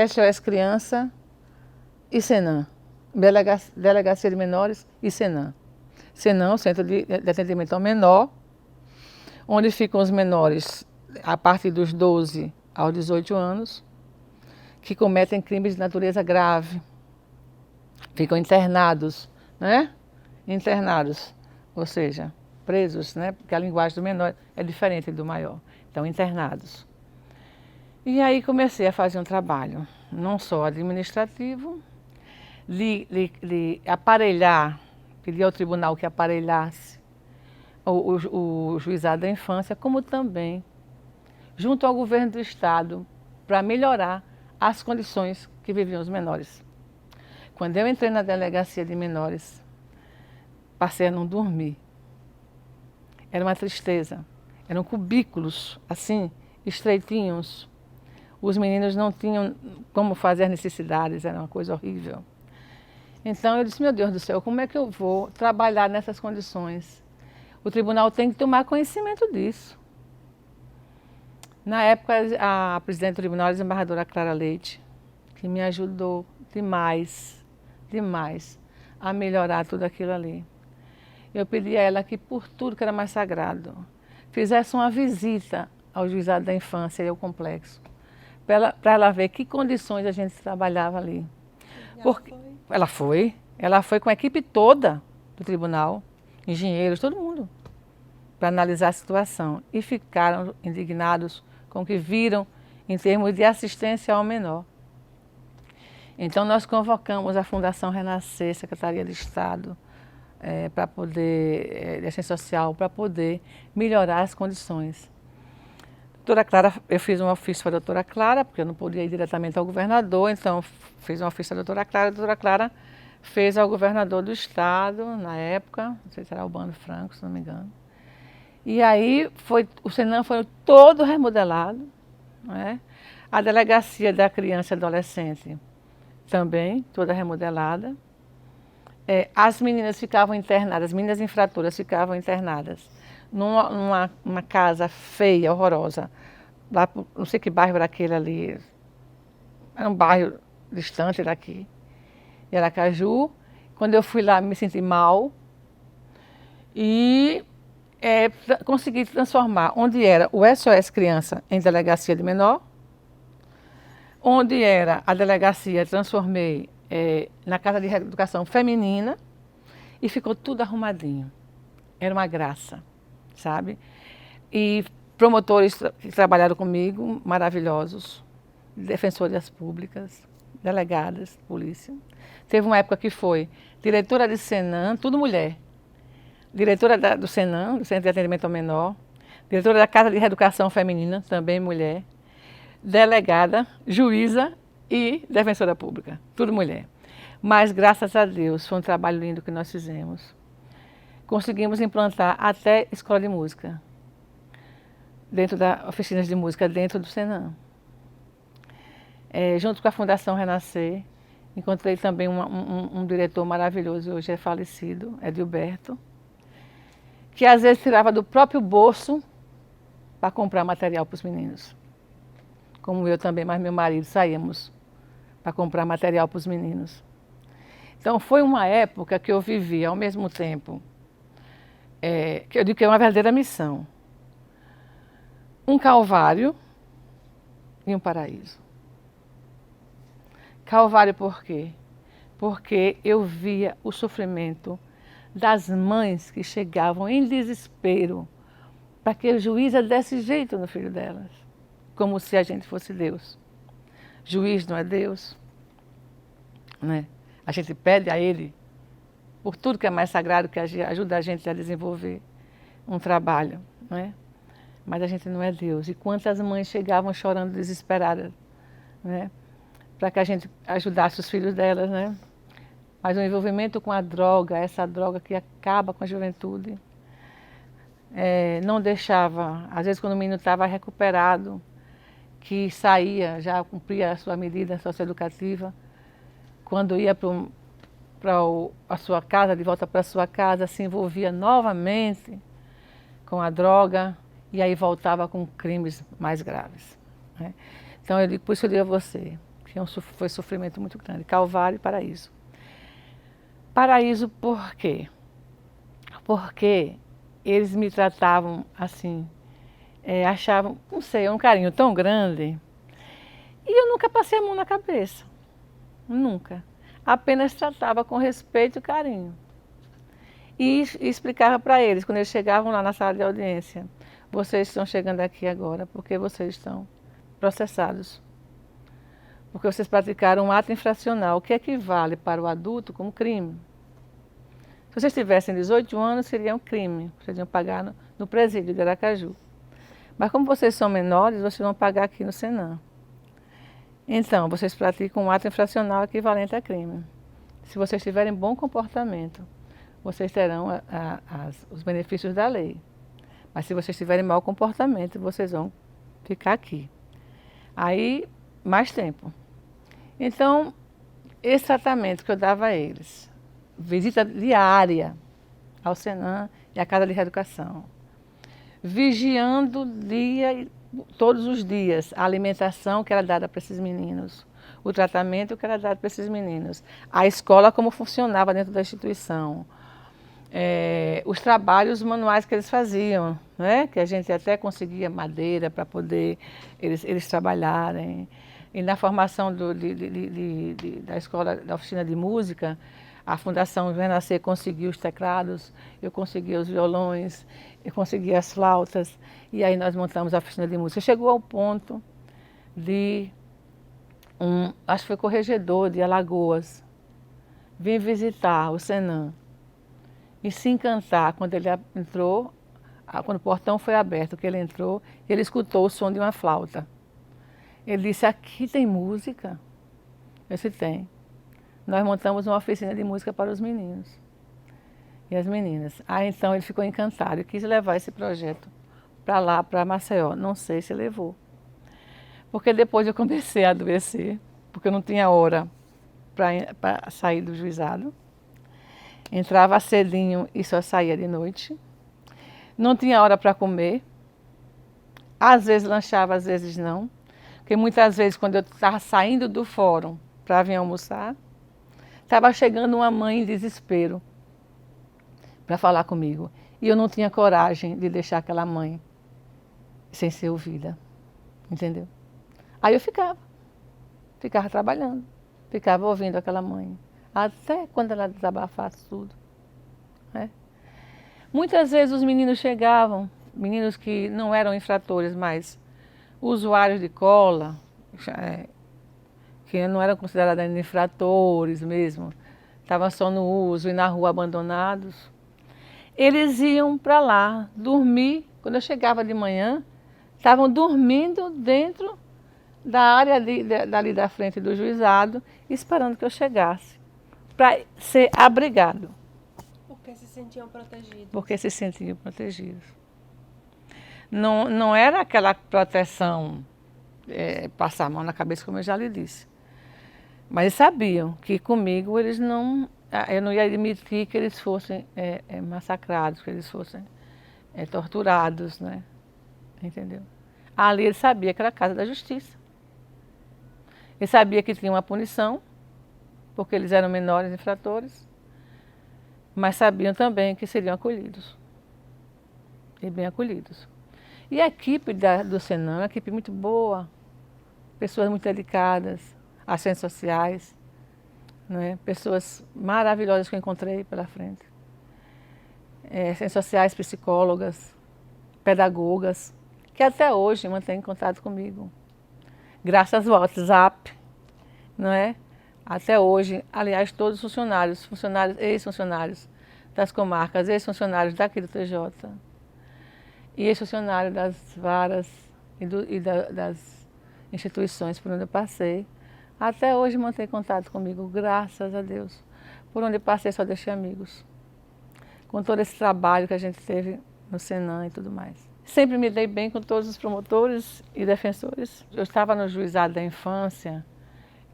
SOS Criança e Senan. Delegacia de Menores e Senan. Senan, o Centro de Atendimento ao Menor, onde ficam os menores a partir dos 12 aos 18 anos, que cometem crimes de natureza grave. Ficam internados, né? Internados, ou seja, presos, né? Porque a linguagem do menor é diferente do maior. Então, internados. E aí comecei a fazer um trabalho, não só administrativo, de aparelhar, pedir ao tribunal que aparelhasse o juizado da infância, como também junto ao governo do estado, para melhorar as condições que viviam os menores. Quando eu entrei na delegacia de menores, passei a não dormir. Era uma tristeza. Eram cubículos, assim, estreitinhos. Os meninos não tinham como fazer as necessidades, era uma coisa horrível. Então eu disse, meu Deus do céu, como é que eu vou trabalhar nessas condições? O tribunal tem que tomar conhecimento disso. Na época, a presidente do tribunal, a desembargadora Clara Leite, que me ajudou demais a melhorar tudo aquilo ali. Eu pedi a ela que, por tudo que era mais sagrado, fizesse uma visita ao juizado da infância e ao complexo, para ela ver que condições a gente trabalhava ali. Ela foi com a equipe toda do tribunal, engenheiros, todo mundo, para analisar a situação. E ficaram indignados com o que viram em termos de assistência ao menor. Então nós convocamos a Fundação Renascer, Secretaria de Estado, para poder, de assistência social, para poder melhorar as condições. Doutora Clara, eu fiz um ofício para a doutora Clara, porque eu não podia ir diretamente ao governador, então fiz um ofício para a doutora Clara fez ao governador do estado, na época, não sei se era Albano Franco, se não me engano. E aí o Senan foi todo remodelado, né? A delegacia da criança e adolescente também, toda remodelada. As meninas ficavam internadas, as meninas infratoras ficavam internadas numa casa feia, horrorosa, lá, não sei que bairro era aquele ali, era um bairro distante daqui, em Aracaju. Quando eu fui lá, me senti mal e consegui transformar onde era o SOS Criança em delegacia de menor, onde era a delegacia, transformei na Casa de Reeducação Feminina e ficou tudo arrumadinho. Era uma graça, sabe? E promotores que trabalharam comigo, maravilhosos, defensoras públicas, delegadas, polícia. Teve uma época que foi diretora de Senan, tudo mulher. Diretora do Senan, do Centro de Atendimento ao Menor. Diretora da Casa de Reeducação Feminina, também mulher. Delegada, juíza e defensora pública, tudo mulher. Mas, graças a Deus, foi um trabalho lindo que nós fizemos. Conseguimos implantar até escola de música, dentro das oficinas de música, dentro do Senan. Junto com a Fundação Renascer, encontrei também um diretor maravilhoso, hoje é falecido, Edilberto, que às vezes tirava do próprio bolso para comprar material para os meninos. Como eu também, mas meu marido, saímos para comprar material para os meninos. Então foi uma época que eu vivi ao mesmo tempo, que eu digo que é uma verdadeira missão. Um calvário e um paraíso. Calvário por quê? Porque eu via o sofrimento das mães que chegavam em desespero para que o juiz desse jeito no filho delas, como se a gente fosse Deus. Juiz não é Deus, né? A gente pede a Ele por tudo que é mais sagrado, que ajuda a gente a desenvolver um trabalho, né? Mas a gente não é Deus. E quantas mães chegavam chorando desesperadas, né? Para que a gente ajudasse os filhos delas, né? Mas o envolvimento com a droga, essa droga que acaba com a juventude, não deixava, às vezes quando o menino estava recuperado, que saía, já cumpria a sua medida socioeducativa, quando ia para a sua casa, de volta para a sua casa, se envolvia novamente com a droga e aí voltava com crimes mais graves, né? Então, por isso eu digo a você, que foi um sofrimento muito grande, calvário e paraíso. Paraíso por quê? Porque eles me tratavam assim, achavam, não sei, um carinho tão grande, e eu nunca passei a mão na cabeça, nunca. Apenas tratava com respeito e carinho. E explicava para eles, quando eles chegavam lá na sala de audiência, vocês estão chegando aqui agora porque vocês estão processados. Porque vocês praticaram um ato infracional, que equivale para o adulto como crime. Se vocês tivessem 18 anos, seria um crime. Vocês iam pagar no presídio de Aracaju. Mas como vocês são menores, vocês vão pagar aqui no Senan. Então, vocês praticam um ato infracional equivalente a crime. Se vocês tiverem bom comportamento, vocês terão os benefícios da lei. Mas se vocês tiverem mau comportamento, vocês vão ficar aqui. Aí, mais tempo. Então, esse tratamento que eu dava a eles, visita diária ao Senan e à Casa de Reeducação, vigiando todos os dias a alimentação que era dada para esses meninos, o tratamento que era dado para esses meninos, a escola como funcionava dentro da instituição, os trabalhos manuais que eles faziam, né? Que a gente até conseguia madeira para poder eles trabalharem. E na formação da escola, da oficina de música, a Fundação Renascer conseguiu os teclados, eu consegui os violões, eu consegui as flautas, e aí nós montamos a oficina de música. Chegou ao ponto de acho que foi corregedor de Alagoas, vir visitar o Senan e se encantar quando ele entrou, quando o portão foi aberto, que ele entrou, ele escutou o som de uma flauta. Ele disse, aqui tem música? Eu disse, tem. Nós montamos uma oficina de música para os meninos e as meninas. Aí então ele ficou encantado e quis levar esse projeto para lá, para Maceió. Não sei se levou. Porque depois eu comecei a adoecer, porque eu não tinha hora para sair do juizado. Entrava cedinho e só saía de noite. Não tinha hora para comer. Às vezes lanchava, às vezes não. Porque muitas vezes, quando eu estava saindo do fórum para vir almoçar, estava chegando uma mãe em desespero para falar comigo. E eu não tinha coragem de deixar aquela mãe sem ser ouvida. Entendeu? Aí eu ficava trabalhando, ficava ouvindo aquela mãe, até quando ela desabafasse tudo, né? Muitas vezes os meninos chegavam, meninos que não eram infratores, mas usuários de cola, que não eram considerados ainda infratores mesmo, estavam só no uso e na rua abandonados, eles iam para lá dormir. Quando eu chegava de manhã, estavam dormindo dentro da área dali da frente do juizado, esperando que eu chegasse, para ser abrigado. Porque se sentiam protegidos. Porque se sentiam protegidos. Não, não era aquela proteção, passar a mão na cabeça, como eu já lhe disse. Mas eles sabiam que comigo eu não ia admitir que eles fossem massacrados, que eles fossem torturados, né? Entendeu? Ali ele sabia que era a casa da justiça. Ele sabia que tinha uma punição, porque eles eram menores infratores, mas sabiam também que seriam acolhidos. E bem acolhidos. E a equipe do Senam é uma equipe muito boa, pessoas muito dedicadas, assistentes sociais, né? Pessoas maravilhosas que eu encontrei pela frente. Assistentes sociais, psicólogas, pedagogas, que até hoje mantêm contato comigo. Graças ao WhatsApp, não é? Até hoje, aliás, todos os funcionários, ex-funcionários das comarcas, ex-funcionários daqui do TJ, e ex-funcionários das varas e das instituições por onde eu passei, até hoje mantém contato comigo, graças a Deus. Por onde eu passei só deixei amigos. Com todo esse trabalho que a gente teve no Senam e tudo mais. Sempre me dei bem com todos os promotores e defensores. Eu estava no juizado da infância,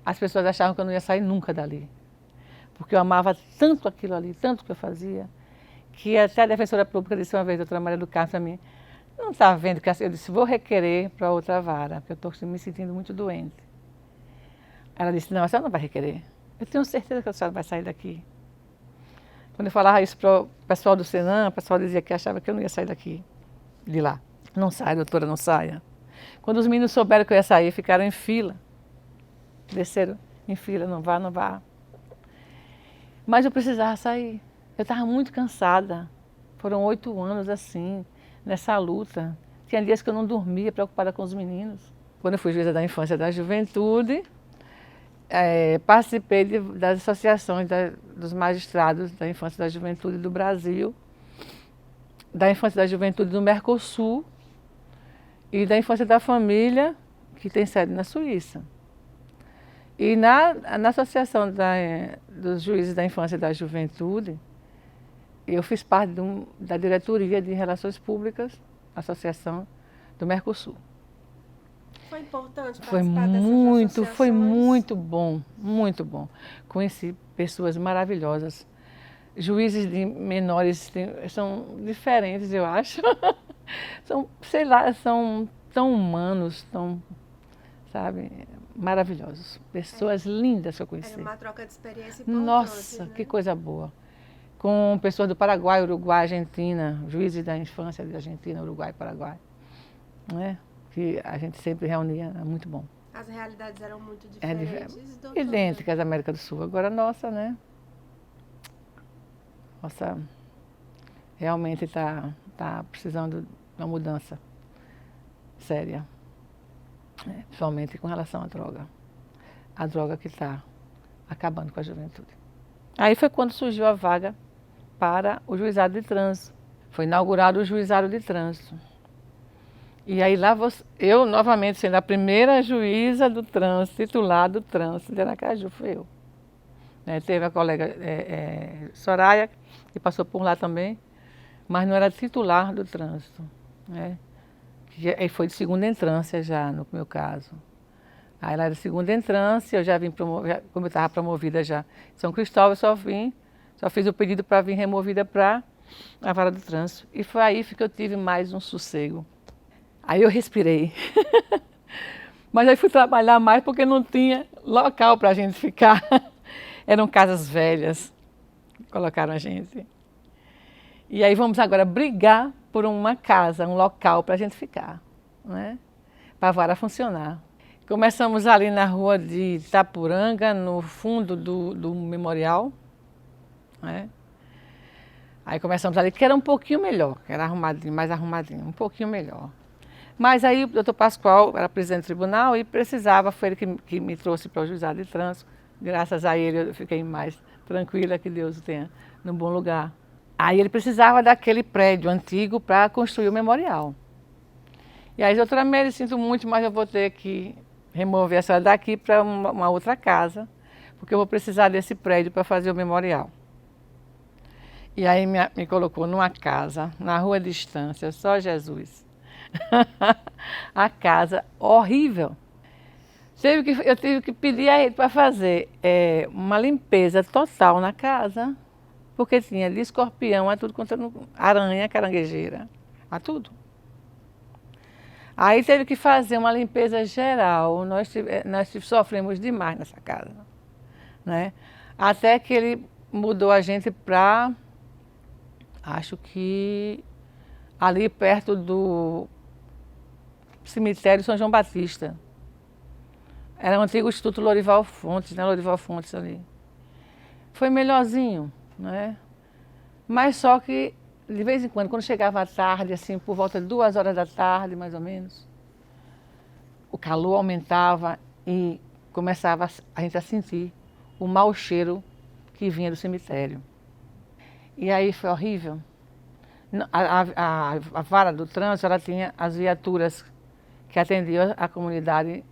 as pessoas achavam que eu não ia sair nunca dali. Porque eu amava tanto aquilo ali, tanto que eu fazia, que até a defensora pública disse uma vez, a doutora Maria do Carmo, para mim, não está vendo que eu disse, vou requerer para outra vara, porque eu estou me sentindo muito doente. Ela disse, não, a senhora não vai requerer. Eu tenho certeza que a senhora vai sair daqui. Quando eu falava isso para o pessoal do Senam, o pessoal dizia que achava que eu não ia sair daqui, de lá. Não saia, doutora, não saia. Quando os meninos souberam que eu ia sair, ficaram em fila. Desceram em fila, não vá, não vá. Mas eu precisava sair. Eu estava muito cansada. Foram 8 anos assim, nessa luta. Tinha dias que eu não dormia, preocupada com os meninos. Quando eu fui juíza da infância e da juventude, participei das associações dos magistrados da infância e da juventude do Brasil, da infância e da juventude do Mercosul e da infância e da família, que tem sede na Suíça. E na associação dos juízes da infância e da juventude, eu fiz parte da diretoria de relações públicas, associação do Mercosul. Foi importante Foi participar dessas associações? Foi muito bom, muito bom. Conheci pessoas maravilhosas. Juízes de menores são diferentes, eu acho. São, sei lá, são tão humanos, tão, sabe, maravilhosos. Pessoas lindas que eu conheci. Era uma troca de experiência importante. Nossa, né? Que coisa boa. Com pessoas do Paraguai, Uruguai, Argentina, juízes da infância da Argentina, Uruguai e Paraguai. Né? Que a gente sempre reunia, era muito bom. As realidades eram muito diferentes, idênticas da América do Sul. Agora a nossa, né? Nossa, realmente está precisando de uma mudança séria. Principalmente com relação à droga. A droga que está acabando com a juventude. Aí foi quando surgiu a vaga para o juizado de trânsito. Foi inaugurado o juizado de trânsito. E aí lá eu novamente sendo a primeira juíza do trânsito, titular do trânsito de Aracaju, fui eu. Teve a colega Soraya, que passou por lá também, mas não era titular do trânsito. Aí foi de segunda entrância já, no meu caso. Aí ela era de segunda entrância, eu já vim promovida, como eu estava promovida já em São Cristóvão, eu só fiz o pedido para vir removida para a vara do trânsito. E foi aí que eu tive mais um sossego. Aí eu respirei. Mas aí fui trabalhar mais porque não tinha local para a gente ficar. Eram casas velhas, colocaram a gente. E aí vamos agora brigar por uma casa, um local para a gente ficar, né? Para a vara funcionar. Começamos ali na rua de Itapuranga, no fundo do memorial. Né? Aí começamos ali, que era um pouquinho melhor, que era arrumadinho, mais arrumadinho, um pouquinho melhor. Mas aí o doutor Pascoal era presidente do tribunal e precisava, foi ele que me trouxe para o juizado de trânsito. Graças a ele eu fiquei mais tranquila, que Deus o tenha num bom lugar. Aí ele precisava daquele prédio antigo para construir o memorial. E aí, doutora Meire, sinto muito, mas eu vou ter que remover essa daqui para uma outra casa, porque eu vou precisar desse prédio para fazer o memorial. E aí me colocou numa casa, na Rua Distância, só Jesus. A casa horrível. Eu tive que pedir a ele para fazer uma limpeza total na casa, porque tinha de escorpião, a tudo quanto aranha, caranguejeira, a tudo. Aí teve que fazer uma limpeza geral, nós sofremos demais nessa casa, né? Até que ele mudou a gente para, acho que ali perto do cemitério São João Batista. Era o antigo Instituto Lorival Fontes, né? Lorival Fontes ali. Foi melhorzinho, né? Mas só que, de vez em quando chegava à tarde, assim, por volta de 2 horas da tarde, mais ou menos, o calor aumentava e começava a gente a sentir o mau cheiro que vinha do cemitério. E aí foi horrível. A vara do trânsito, ela tinha as viaturas que atendiam a comunidade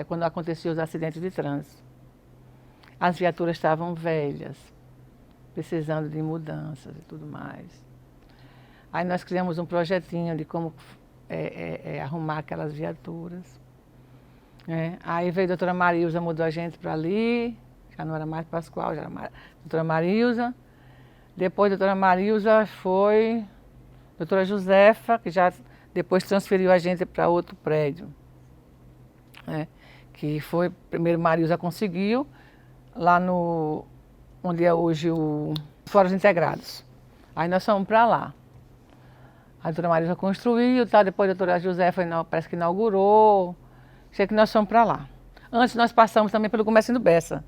quando aconteciam os acidentes de trânsito. As viaturas estavam velhas, precisando de mudanças e tudo mais. Aí nós criamos um projetinho de como arrumar aquelas viaturas. Aí veio a doutora Marilza, mudou a gente para ali, já não era mais Pascoal, já era mais doutora Marilza. Depois a doutora Marilza foi a doutora Josefa, que já depois transferiu a gente para outro prédio. Que foi, primeiro Marilza conseguiu, lá no, onde é hoje o Fóruns Integrados. Aí nós fomos para lá. A doutora Marilza construiu, tá? Depois a doutora Josefa parece que inaugurou. Sei que nós fomos para lá. Antes nós passamos também pelo Comércio do Bessa.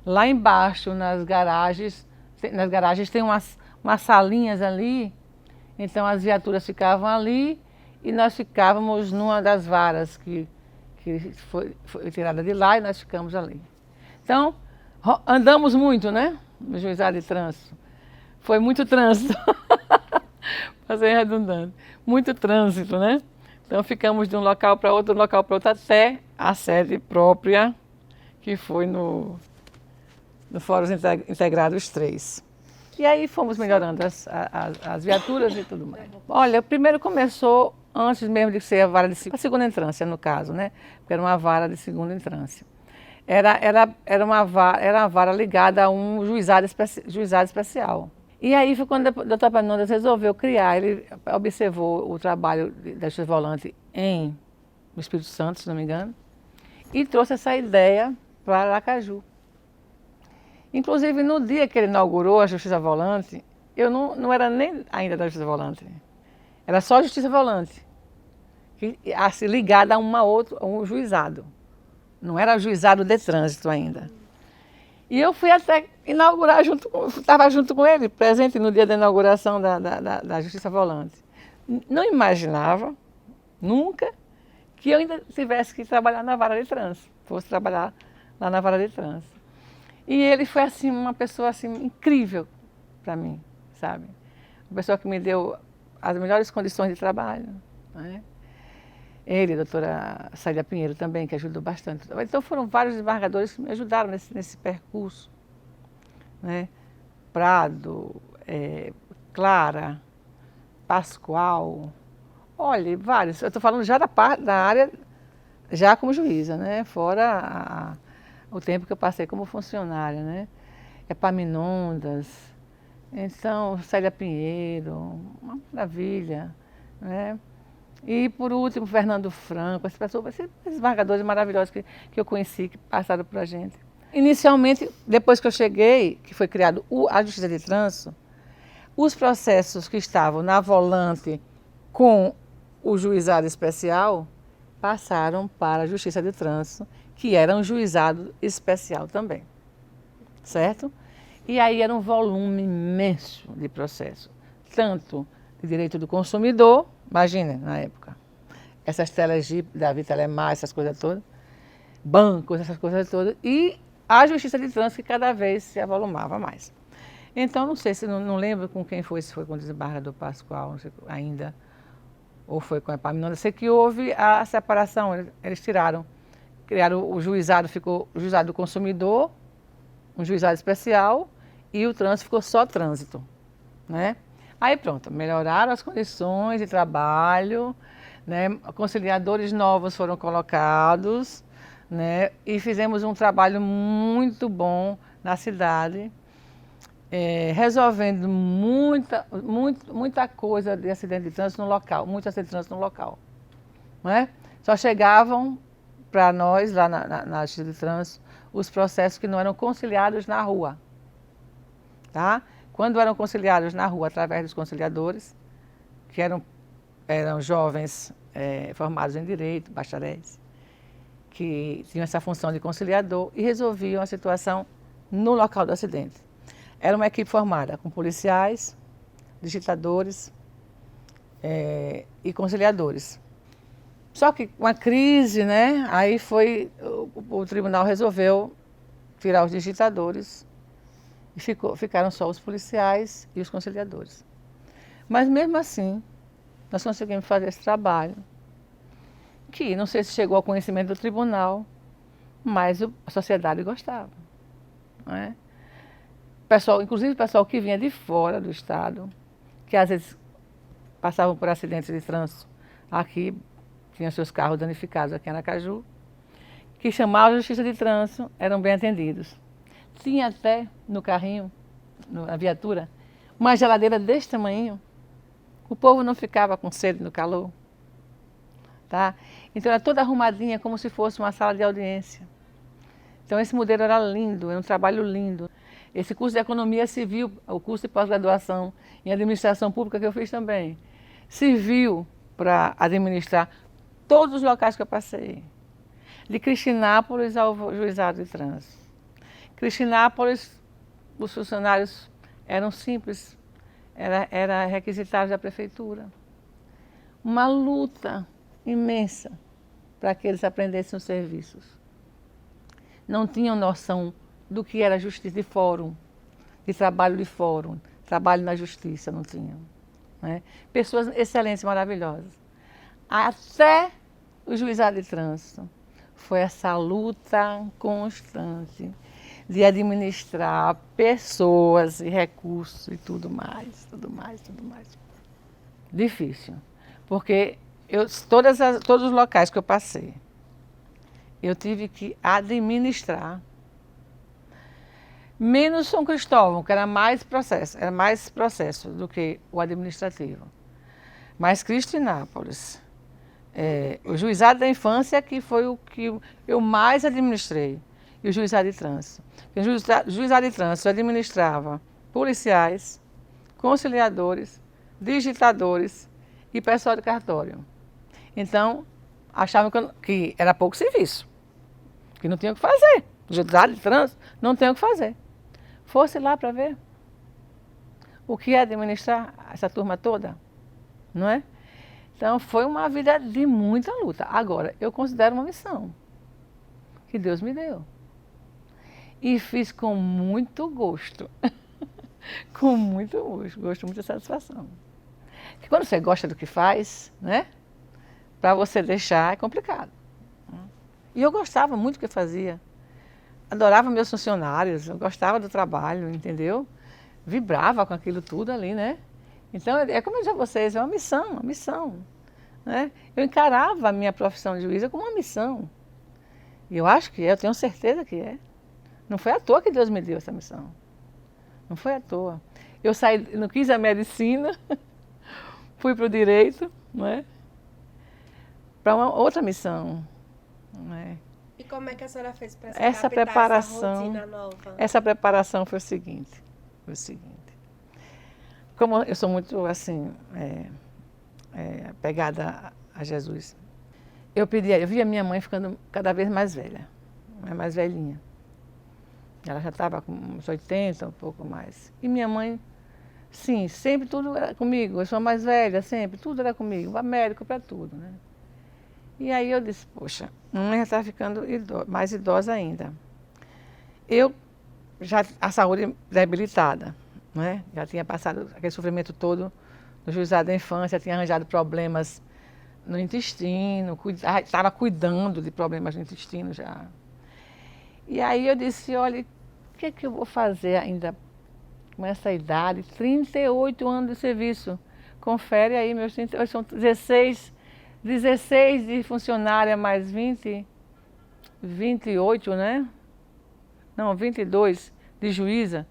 Lá embaixo, nas garagens tem umas salinhas ali, então as viaturas ficavam ali e nós ficávamos numa das varas que foi tirada de lá e nós ficamos ali. Então, andamos muito, né? No juizado de trânsito. Foi muito trânsito. Para ser redundante. Muito trânsito, né? Então ficamos de um local para outro, até a sede própria, que foi no Fóruns Integrados 3. E aí fomos melhorando as viaturas e tudo mais. Olha, primeiro começou, antes mesmo de ser a segunda entrância, no caso, né? Porque era uma vara de segunda entrância. Era uma vara ligada a um juizado especial. E aí foi quando o doutor Epaminondas resolveu criar, ele observou o trabalho da Justiça Volante no Espírito Santo, se não me engano, e trouxe essa ideia para Aracaju. Inclusive, no dia que ele inaugurou a Justiça Volante, eu não era nem ainda da Justiça Volante, era só a Justiça Volante, assim, ligada a um juizado. Não era juizado de trânsito ainda. E eu fui até inaugurar estava junto com ele, presente no dia da inauguração da Justiça Volante. Não imaginava, nunca, que eu ainda tivesse que trabalhar na vara de trânsito, fosse trabalhar lá na vara de trânsito. E ele foi assim, uma pessoa assim, incrível para mim, sabe? Uma pessoa que me deu as melhores condições de trabalho, né? Ele, a doutora Célia Pinheiro também, que ajudou bastante. Então foram vários desembargadores que me ajudaram nesse percurso, né? Prado, Clara, Pascoal, olha, vários. Eu estou falando já da área, já como juíza, né? Fora o tempo que eu passei como funcionária, né? Epaminondas, então Célia Pinheiro, uma maravilha, né? E, por último, Fernando Franco, esses desembargadores maravilhosos que eu conheci, que passaram por a gente. Inicialmente, depois que eu cheguei, que foi criado a Justiça de Trânsito, os processos que estavam na Volante com o juizado especial passaram para a Justiça de Trânsito, que era um juizado especial também, certo? E aí era um volume imenso de processo, tanto de direito do consumidor, imagina, na época, essas telas da Vitelemar, essas coisas todas, bancos, essas coisas todas, e a Justiça de Trânsito que cada vez se avolumava mais. Então, não sei se, não lembro com quem foi, se foi com o desembargador Pascoal, não sei ainda, ou foi com a Epaminondas, sei que houve a separação, eles criaram o juizado, ficou o juizado do consumidor, um juizado especial, e o trânsito ficou só trânsito, né? Aí pronto, melhoraram as condições de trabalho, né? Conciliadores novos foram colocados, né? E fizemos um trabalho muito bom na cidade, resolvendo muita coisa de acidente de trânsito no local, muito acidente de trânsito no local, não é? Só chegavam para nós, lá na Justiça de Trânsito, os processos que não eram conciliados na rua, tá? Quando eram conciliados na rua, através dos conciliadores, que eram jovens formados em Direito, bacharéis, que tinham essa função de conciliador e resolviam a situação no local do acidente. Era uma equipe formada com policiais, digitadores e conciliadores. Só que com a crise, né, aí o tribunal resolveu tirar os digitadores e ficaram só os policiais e os conciliadores. Mas mesmo assim, nós conseguimos fazer esse trabalho, que não sei se chegou ao conhecimento do tribunal, mas a sociedade gostava, não é? Inclusive o pessoal que vinha de fora do estado, que às vezes passavam por acidentes de trânsito aqui, tinham seus carros danificados aqui em Aracaju, que chamavam a Justiça de Trânsito, eram bem atendidos. Tinha até no carrinho, na viatura, uma geladeira desse tamanho. O povo não ficava com sede no calor, tá? Então era toda arrumadinha, como se fosse uma sala de audiência. Então esse modelo era lindo, era um trabalho lindo. Esse curso de Economia Civil, o curso de pós-graduação em Administração Pública que eu fiz também, serviu para administrar todos os locais que eu passei. De Cristinápolis ao Juizado de Trânsito. Cristinápolis, os funcionários eram simples, era requisitados da prefeitura. Uma luta imensa para que eles aprendessem os serviços. Não tinham noção do que era justiça de fórum, de fórum, trabalho na justiça, não tinham, né? Pessoas excelentes, maravilhosas. Até o Juizado de Trânsito foi essa luta constante de administrar pessoas e recursos e tudo mais. Difícil, porque todos os locais que eu passei, eu tive que administrar, menos São Cristóvão, que era mais processo do que o administrativo. Mas Cristinápolis, o Juizado da Infância, que foi o que eu mais administrei, e o Juizado de Trânsito. O Juizado de Trânsito administrava policiais, conciliadores, digitadores e pessoal de cartório. Então, achavam que era pouco serviço, que não tinha o que fazer. O Juizado de Trânsito não tem o que fazer. Fosse lá para ver o que é administrar essa turma toda, não é? Então, foi uma vida de muita luta. Agora, eu considero uma missão que Deus me deu. E fiz com muito gosto. Com muito gosto, muita satisfação. Porque quando você gosta do que faz, né? Para você deixar é complicado. E eu gostava muito do que fazia. Adorava meus funcionários, eu gostava do trabalho, entendeu? Vibrava com aquilo tudo ali, né? Então, é como eu disse a vocês, é uma missão, né? Eu encarava a minha profissão de juíza como uma missão. E eu acho que é, eu tenho certeza que é. Não foi à toa que Deus me deu essa missão. Não foi à toa. Eu não quis a medicina, fui para o direito, não é? Para uma outra missão, não é? E como é que a senhora fez para se Essa adaptar preparação, a essa rotina nova? Essa preparação foi o seguinte. Como eu sou muito, assim, apegada a Jesus, eu via minha mãe ficando cada vez mais velha, mais velhinha. Ela já estava com uns 80, um pouco mais. E minha mãe, sim, sempre tudo era comigo. Eu sou a mais velha, sempre, tudo era comigo. Para médico, para tudo, né? E aí eu disse, poxa, mamãe já está ficando mais idosa ainda. Eu já, a saúde debilitada, né? Já tinha passado aquele sofrimento todo no juizado da infância, tinha arranjado problemas no intestino, estava cuidando de problemas no intestino já. E aí eu disse, olha, o que é que eu vou fazer ainda com essa idade? 38 anos de serviço. Confere aí, meus 38, são 16 de funcionária mais 28, né? Não, 22 de juíza.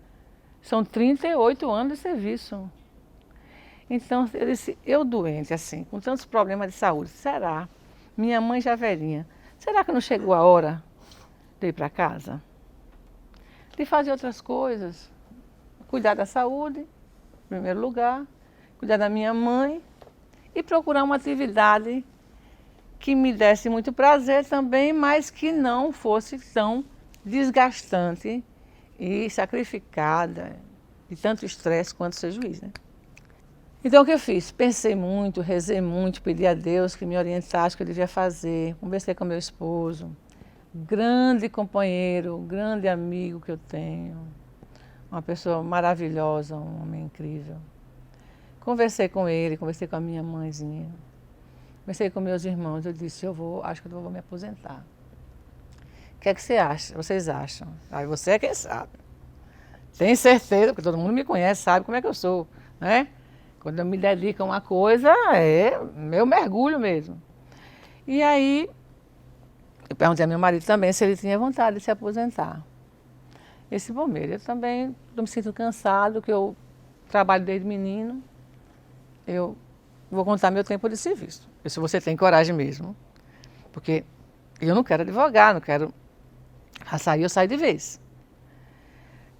São 38 anos de serviço. Então, eu disse, eu doente assim, com tantos problemas de saúde, será? Minha mãe já velhinha, será que não chegou a hora de ir para casa? De fazer outras coisas? Cuidar da saúde, em primeiro lugar, cuidar da minha mãe e procurar uma atividade que me desse muito prazer também, mas que não fosse tão desgastante e sacrificada de tanto estresse quanto ser juiz, né? Então o que eu fiz? Pensei muito, rezei muito, pedi a Deus que me orientasse o que eu devia fazer. Conversei com meu esposo, grande companheiro, grande amigo que eu tenho, uma pessoa maravilhosa, um homem incrível. Conversei com ele, conversei com a minha mãezinha, conversei com meus irmãos. Eu disse, acho que eu vou me aposentar. O que é que você acha? Vocês acham? Aí você é quem sabe. Tem certeza, porque todo mundo me conhece, sabe como é que eu sou, né? Quando eu me dedico a uma coisa, é meu mergulho mesmo. E aí, eu perguntei ao meu marido também se ele tinha vontade de se aposentar. Esse bombeiro, eu também não me sinto cansado, que eu trabalho desde menino. Eu vou contar meu tempo de serviço. Se você tem coragem mesmo. Porque eu não quero advogar, não quero... A sair, eu saio de vez.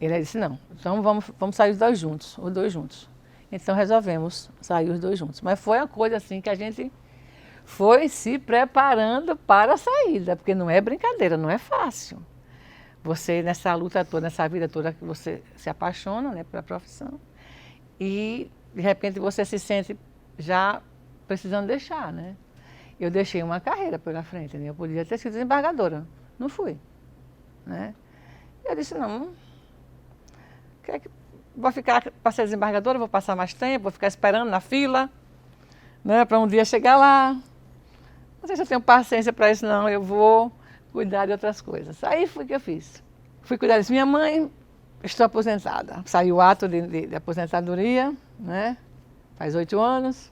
Ele disse, não, então vamos sair os dois juntos. Então resolvemos sair os dois juntos. Mas foi uma coisa assim que a gente foi se preparando para a saída, porque não é brincadeira, não é fácil. Você, nessa luta toda, nessa vida toda, que você se apaixona, né, pela profissão, e de repente você se sente já precisando deixar, né? Eu deixei uma carreira pela frente, né? Eu podia ter sido desembargadora, não fui, né? Eu disse, não, vou ficar para ser desembargadora, vou passar mais tempo, vou ficar esperando na fila, né, para um dia chegar lá. Não sei se eu tenho paciência para isso, não, eu vou cuidar de outras coisas. Aí foi o que eu fiz. Fui cuidar disso. Minha mãe, estou aposentada. Saiu o ato de aposentadoria, né? Faz 8 anos.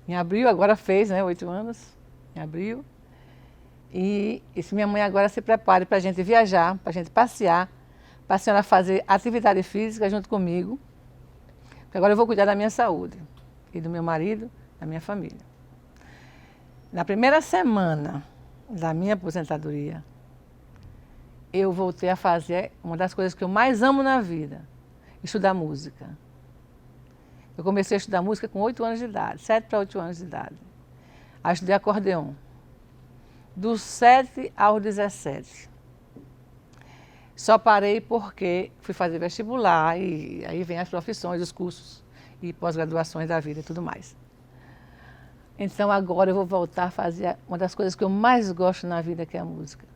Em abril, agora fez, né? 8 anos. Em abril. E se minha mãe agora se prepare para a gente viajar, para a gente passear, para a senhora fazer atividade física junto comigo. Porque agora eu vou cuidar da minha saúde. E do meu marido, da minha família. Na primeira semana da minha aposentadoria, eu voltei a fazer uma das coisas que eu mais amo na vida, estudar música. Eu comecei a estudar música com 8 anos de idade, 7 para 8 anos de idade. Aí estudei acordeon, dos 7 aos 17. Só parei porque fui fazer vestibular e aí vem as profissões, os cursos e pós-graduações da vida e tudo mais. Então agora eu vou voltar a fazer uma das coisas que eu mais gosto na vida, que é a música.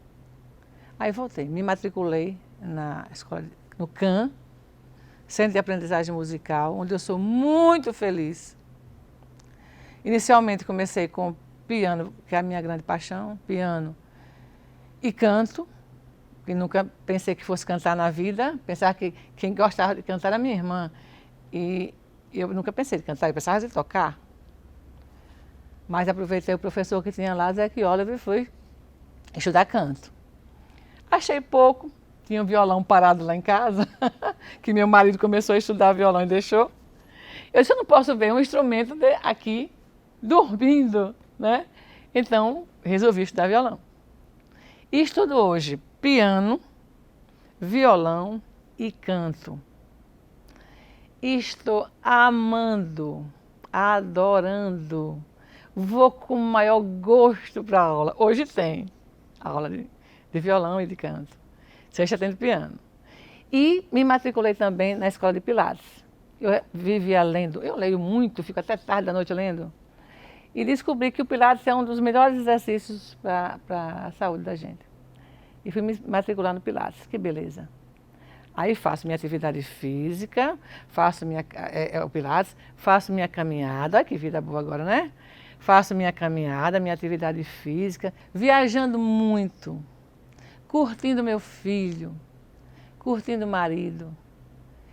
Aí voltei, me matriculei na escola, no CAM, Centro de Aprendizagem Musical, onde eu sou muito feliz. Inicialmente comecei com piano, que é a minha grande paixão, piano e canto, que nunca pensei que fosse cantar na vida, pensava que quem gostava de cantar era minha irmã. E eu nunca pensei de cantar, eu pensava de tocar. Mas aproveitei o professor que tinha lá, Zé Oliver, e fui estudar canto. Achei pouco, tinha um violão parado lá em casa, que meu marido começou a estudar violão e deixou. Eu disse, eu não posso ver um instrumento aqui dormindo, né? Então, resolvi estudar violão. E estudo hoje piano, violão e canto. E estou amando, adorando. Vou com o maior gosto para a aula. Hoje tem aula de violão e de canto. Sexta tem de piano. E me matriculei também na escola de Pilates. Eu vivia lendo, eu leio muito, fico até tarde da noite lendo. E descobri que o Pilates é um dos melhores exercícios para a saúde da gente. E fui me matricular no Pilates, que beleza. Aí faço minha atividade física, faço o Pilates, faço minha caminhada, olha que vida boa agora, né? Faço minha caminhada, minha atividade física, viajando muito, curtindo meu filho, curtindo o marido,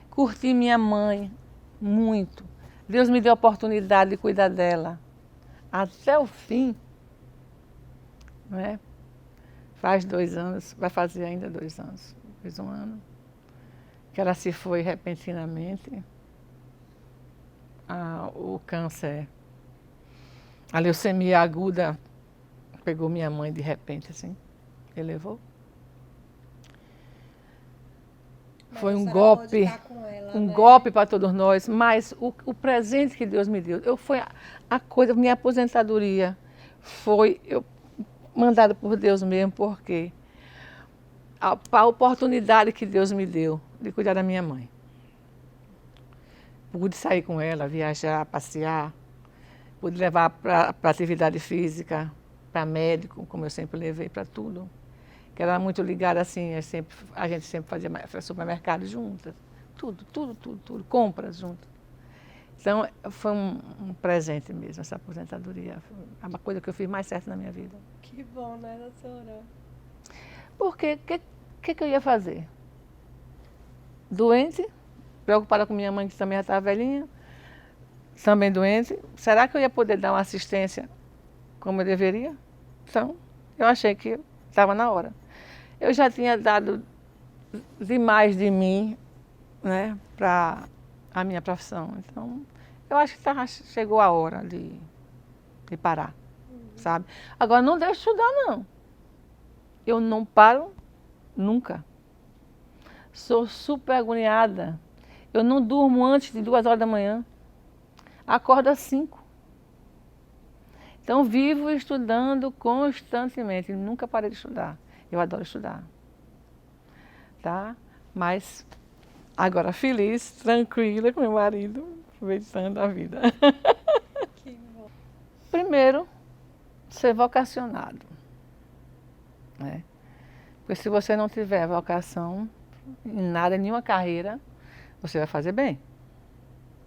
curti minha mãe, muito. Deus me deu a oportunidade de cuidar dela até o fim, não é? Faz 2 anos, vai fazer ainda 2 anos, fez 1 ano, que ela se foi repentinamente. O câncer, a leucemia aguda, pegou minha mãe de repente, assim, e levou. Foi um golpe, golpe para todos nós, mas o presente que Deus me deu, foi a coisa, minha aposentadoria foi mandada por Deus mesmo, porque a oportunidade que Deus me deu de cuidar da minha mãe. Pude sair com ela, viajar, passear, pude levar para atividade física, para médico, como eu sempre levei para tudo. Que era muito ligada assim, a gente sempre fazia supermercado juntas, tudo, compras juntas. Então, foi um presente mesmo, essa aposentadoria. Foi uma coisa que eu fiz mais certo na minha vida. Que bom, né, doutora? Porque o que eu ia fazer? Doente, preocupada com minha mãe, que também já estava velhinha, também doente. Será que eu ia poder dar uma assistência como eu deveria? Então, eu achei que estava na hora. Eu já tinha dado demais de mim, né, para a minha profissão. Então, eu acho que chegou a hora de parar, sabe? Agora, não deixe de estudar, não. Eu não paro nunca. Sou super agoniada. Eu não durmo antes de 2 horas da manhã. Acordo às 5. Então, vivo estudando constantemente. Nunca parei de estudar. Eu adoro estudar. Tá? Mas agora feliz, tranquila com meu marido, aproveitando a vida. Que bom. Primeiro, ser vocacionado. Né? Porque se você não tiver vocação em nada, em nenhuma carreira, você vai fazer bem.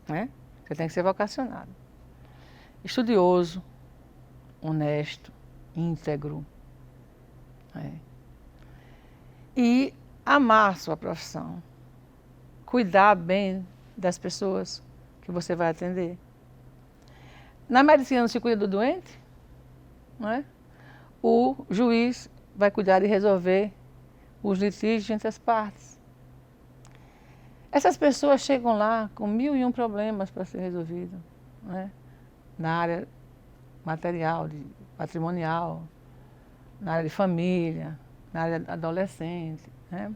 Né? Você tem que ser vocacionado. Estudioso, honesto, íntegro. Né? E amar a sua profissão. Cuidar bem das pessoas que você vai atender. Na medicina não se cuida do doente, não é? O juiz vai cuidar de resolver os litígios entre as partes. Essas pessoas chegam lá com 1001 problemas para ser resolvidos, não é? Na área material, patrimonial, na área de família, na área adolescente, né?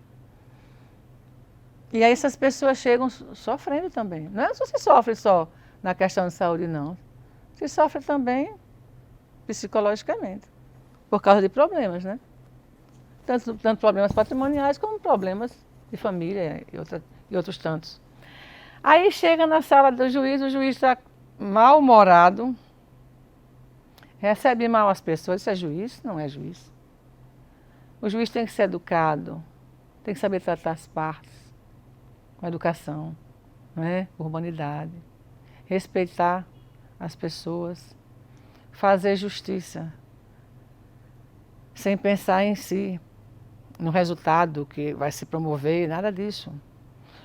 E aí essas pessoas chegam sofrendo também. Não é só se sofre só na questão de saúde, não. Se sofre também psicologicamente, por causa de problemas, né? Tanto problemas patrimoniais como problemas de família e outros tantos. Aí chega na sala do juiz, o juiz está mal-humorado, recebe mal as pessoas. Isso é juiz? Não é juiz. O juiz tem que ser educado, tem que saber tratar as partes, com educação, né? Urbanidade, respeitar as pessoas, fazer justiça, sem pensar em si, no resultado que vai se promover, nada disso.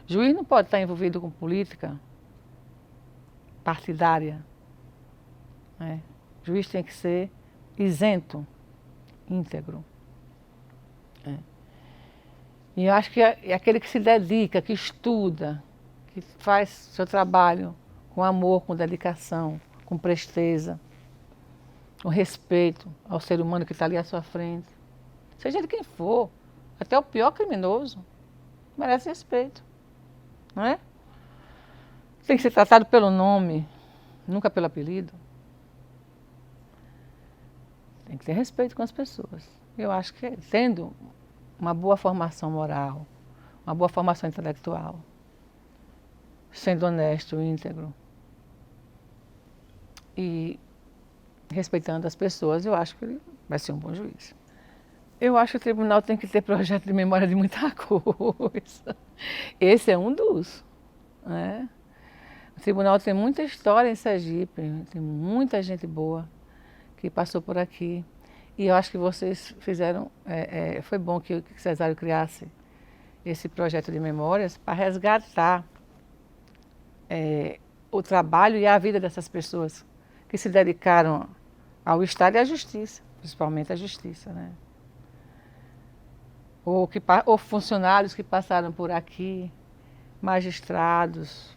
Juiz não pode estar envolvido com política partidária. Né? Juiz tem que ser isento, íntegro. E eu acho que é aquele que se dedica, que estuda, que faz seu trabalho com amor, com dedicação, com presteza, com respeito ao ser humano que está ali à sua frente. Seja ele quem for, até o pior criminoso, merece respeito. Não é? Tem que ser tratado pelo nome, nunca pelo apelido. Tem que ter respeito com as pessoas. Eu acho que tendo uma boa formação moral, uma boa formação intelectual, sendo honesto, íntegro e respeitando as pessoas, eu acho que ele vai ser um bom juiz. Eu acho que o tribunal tem que ter projeto de memória de muita coisa. Esse é um dos, né? O tribunal tem muita história em Sergipe, tem muita gente boa que passou por aqui. E eu acho que vocês fizeram, foi bom que o Cesário criasse esse projeto de memórias para resgatar o trabalho e a vida dessas pessoas que se dedicaram ao Estado e à Justiça, principalmente à Justiça, né? Ou funcionários que passaram por aqui, magistrados,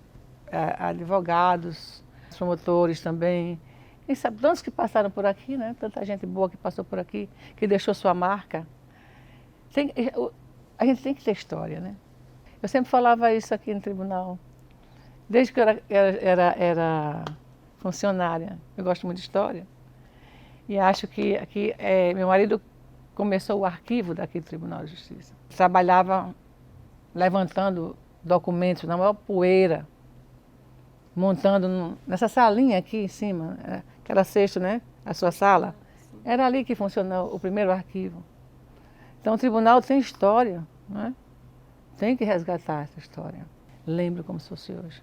advogados, promotores também. Quem sabe tantos que passaram por aqui, né? Tanta gente boa que passou por aqui, que deixou sua marca. A gente tem que ter história, né? Eu sempre falava isso aqui no tribunal. Desde que eu era funcionária, eu gosto muito de história. E acho que meu marido começou o arquivo daqui do Tribunal de Justiça. Trabalhava levantando documentos na maior poeira, montando nessa salinha aqui em cima, aquela sexta, né? A sua sala. Era ali que funcionou o primeiro arquivo. Então o tribunal tem história, né? Tem que resgatar essa história. Lembro como se fosse hoje.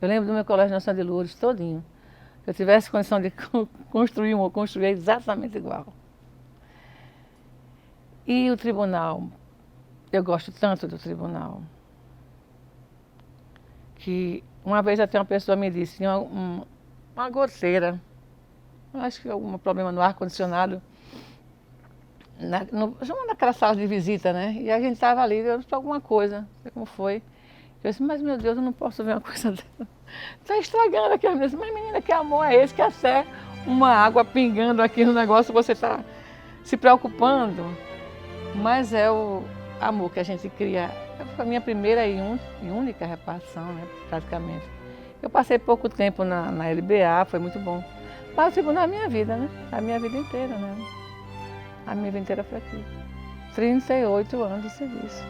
Eu lembro do meu Colégio Nacional de Lourdes todinho. Se eu tivesse condição de construir eu construiria exatamente igual. E o tribunal, eu gosto tanto do tribunal, que uma vez até uma pessoa me disse, tinha uma goteira, acho que algum problema no ar-condicionado, naquela sala de visita, né? E a gente estava ali, eu disse alguma coisa, não sei como foi. Eu disse, mas meu Deus, eu não posso ver uma coisa dessa. Está estragando aqui. Eu disse, mas menina, que amor é esse? Que até uma água pingando aqui no negócio, você está se preocupando. Mas é o amor que a gente cria. Foi a minha primeira e única repartição, né, praticamente. Eu passei pouco tempo na LBA, foi muito bom. Mas tipo, na minha vida, né? A minha vida inteira, né? A minha vida inteira foi aqui. 38 anos de serviço.